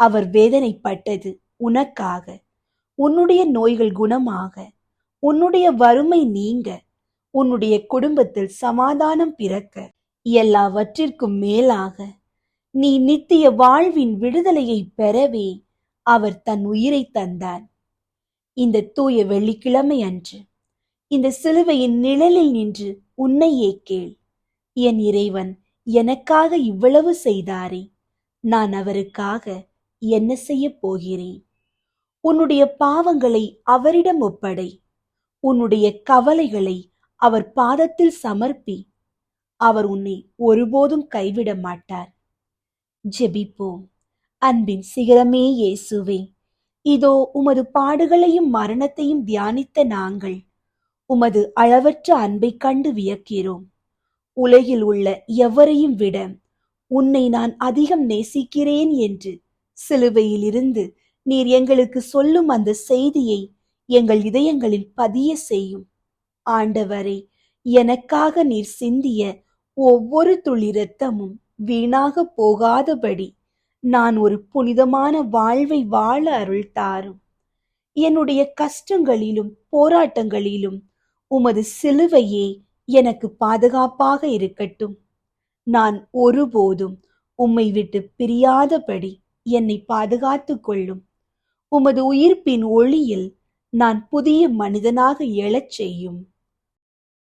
அவர் வேதனைப்பட்டது உனக்காக, உன்னுடைய நோய்கள் குணமாக, உன்னுடைய வறுமை நீங்க, உன்னுடைய குடும்பத்தில் சமாதானம் பிறக்க, எல்லாவற்றிற்கும் மேலாக நீ நித்திய வாழ்வின் விடுதலையை பெறவே அவர் தன் உயிரை தந்தார். இந்த தூய வெள்ளிக்கிழமை அன்று இந்த சிலுவையின் நிழலில் நின்று உன்னையே கேள். என் இறைவன் எனக்காக இவ்வளவு செய்தாரே, நான் அவருக்காக என்ன செய்ய போகிறேன்? உன்னுடைய பாவங்களை அவரிடம் ஒப்படை. உன்னுடைய கவலைகளை அவர் பாதத்தில் சமர்ப்பி. அவர் உன்னை ஒருபோதும் கைவிட மாட்டார். ஜெபிப்போம். அன்பின் சிகரமே இயேசுவே, இதோ உமது பாடுகளையும் மரணத்தையும் தியானித்த நாங்கள் உமது அளவற்ற அன்பை கண்டு வியக்கிறோம். உலகில் உள்ள எவரையும் விட உன்னை நான் அதிகம் நேசிக்கிறேன் என்று சிலுவையில் இருந்து நீர் எங்களுக்கு சொல்லும் அந்த செய்தியை எங்கள் இதயங்களில் பதிய செய்யும். ஆண்டவரே, எனக்காக நீர் சிந்திய ஒவ்வொரு துளி இரத்தமும் வீணாக போகாதபடி நான் ஒரு புனிதமான வாழ்வை வாழ அருள் தாரும். என்னுடைய கஷ்டங்களிலும் போராட்டங்களிலும் உமது சிலுவையே எனக்கு பாதுகாப்பாக இருக்கட்டும். நான் ஒருபோதும் உம்மை விட்டு பிரியாதபடி என்னை பாதுகாத்து கொள்ளும். உமது உயிர்ப்பின் ஒளியில் நான் புதிய மனிதனாக எழச் செய்யும்.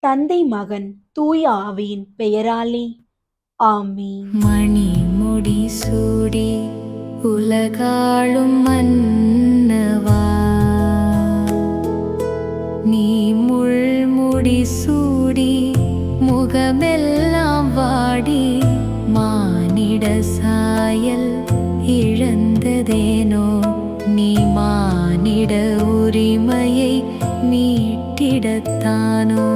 தந்தை, மகன், தூய ஆவியின் பெயராலே ஆமீன். மணி முடி சூடி உலகாளும் மன்னவா, நீ முள்முடி சூடி முகமெல்லாம் வாடி மானிட சாயல் இழந்ததேனோ, நீ மானிட உரிமையை மீட்டிடத்தானோ.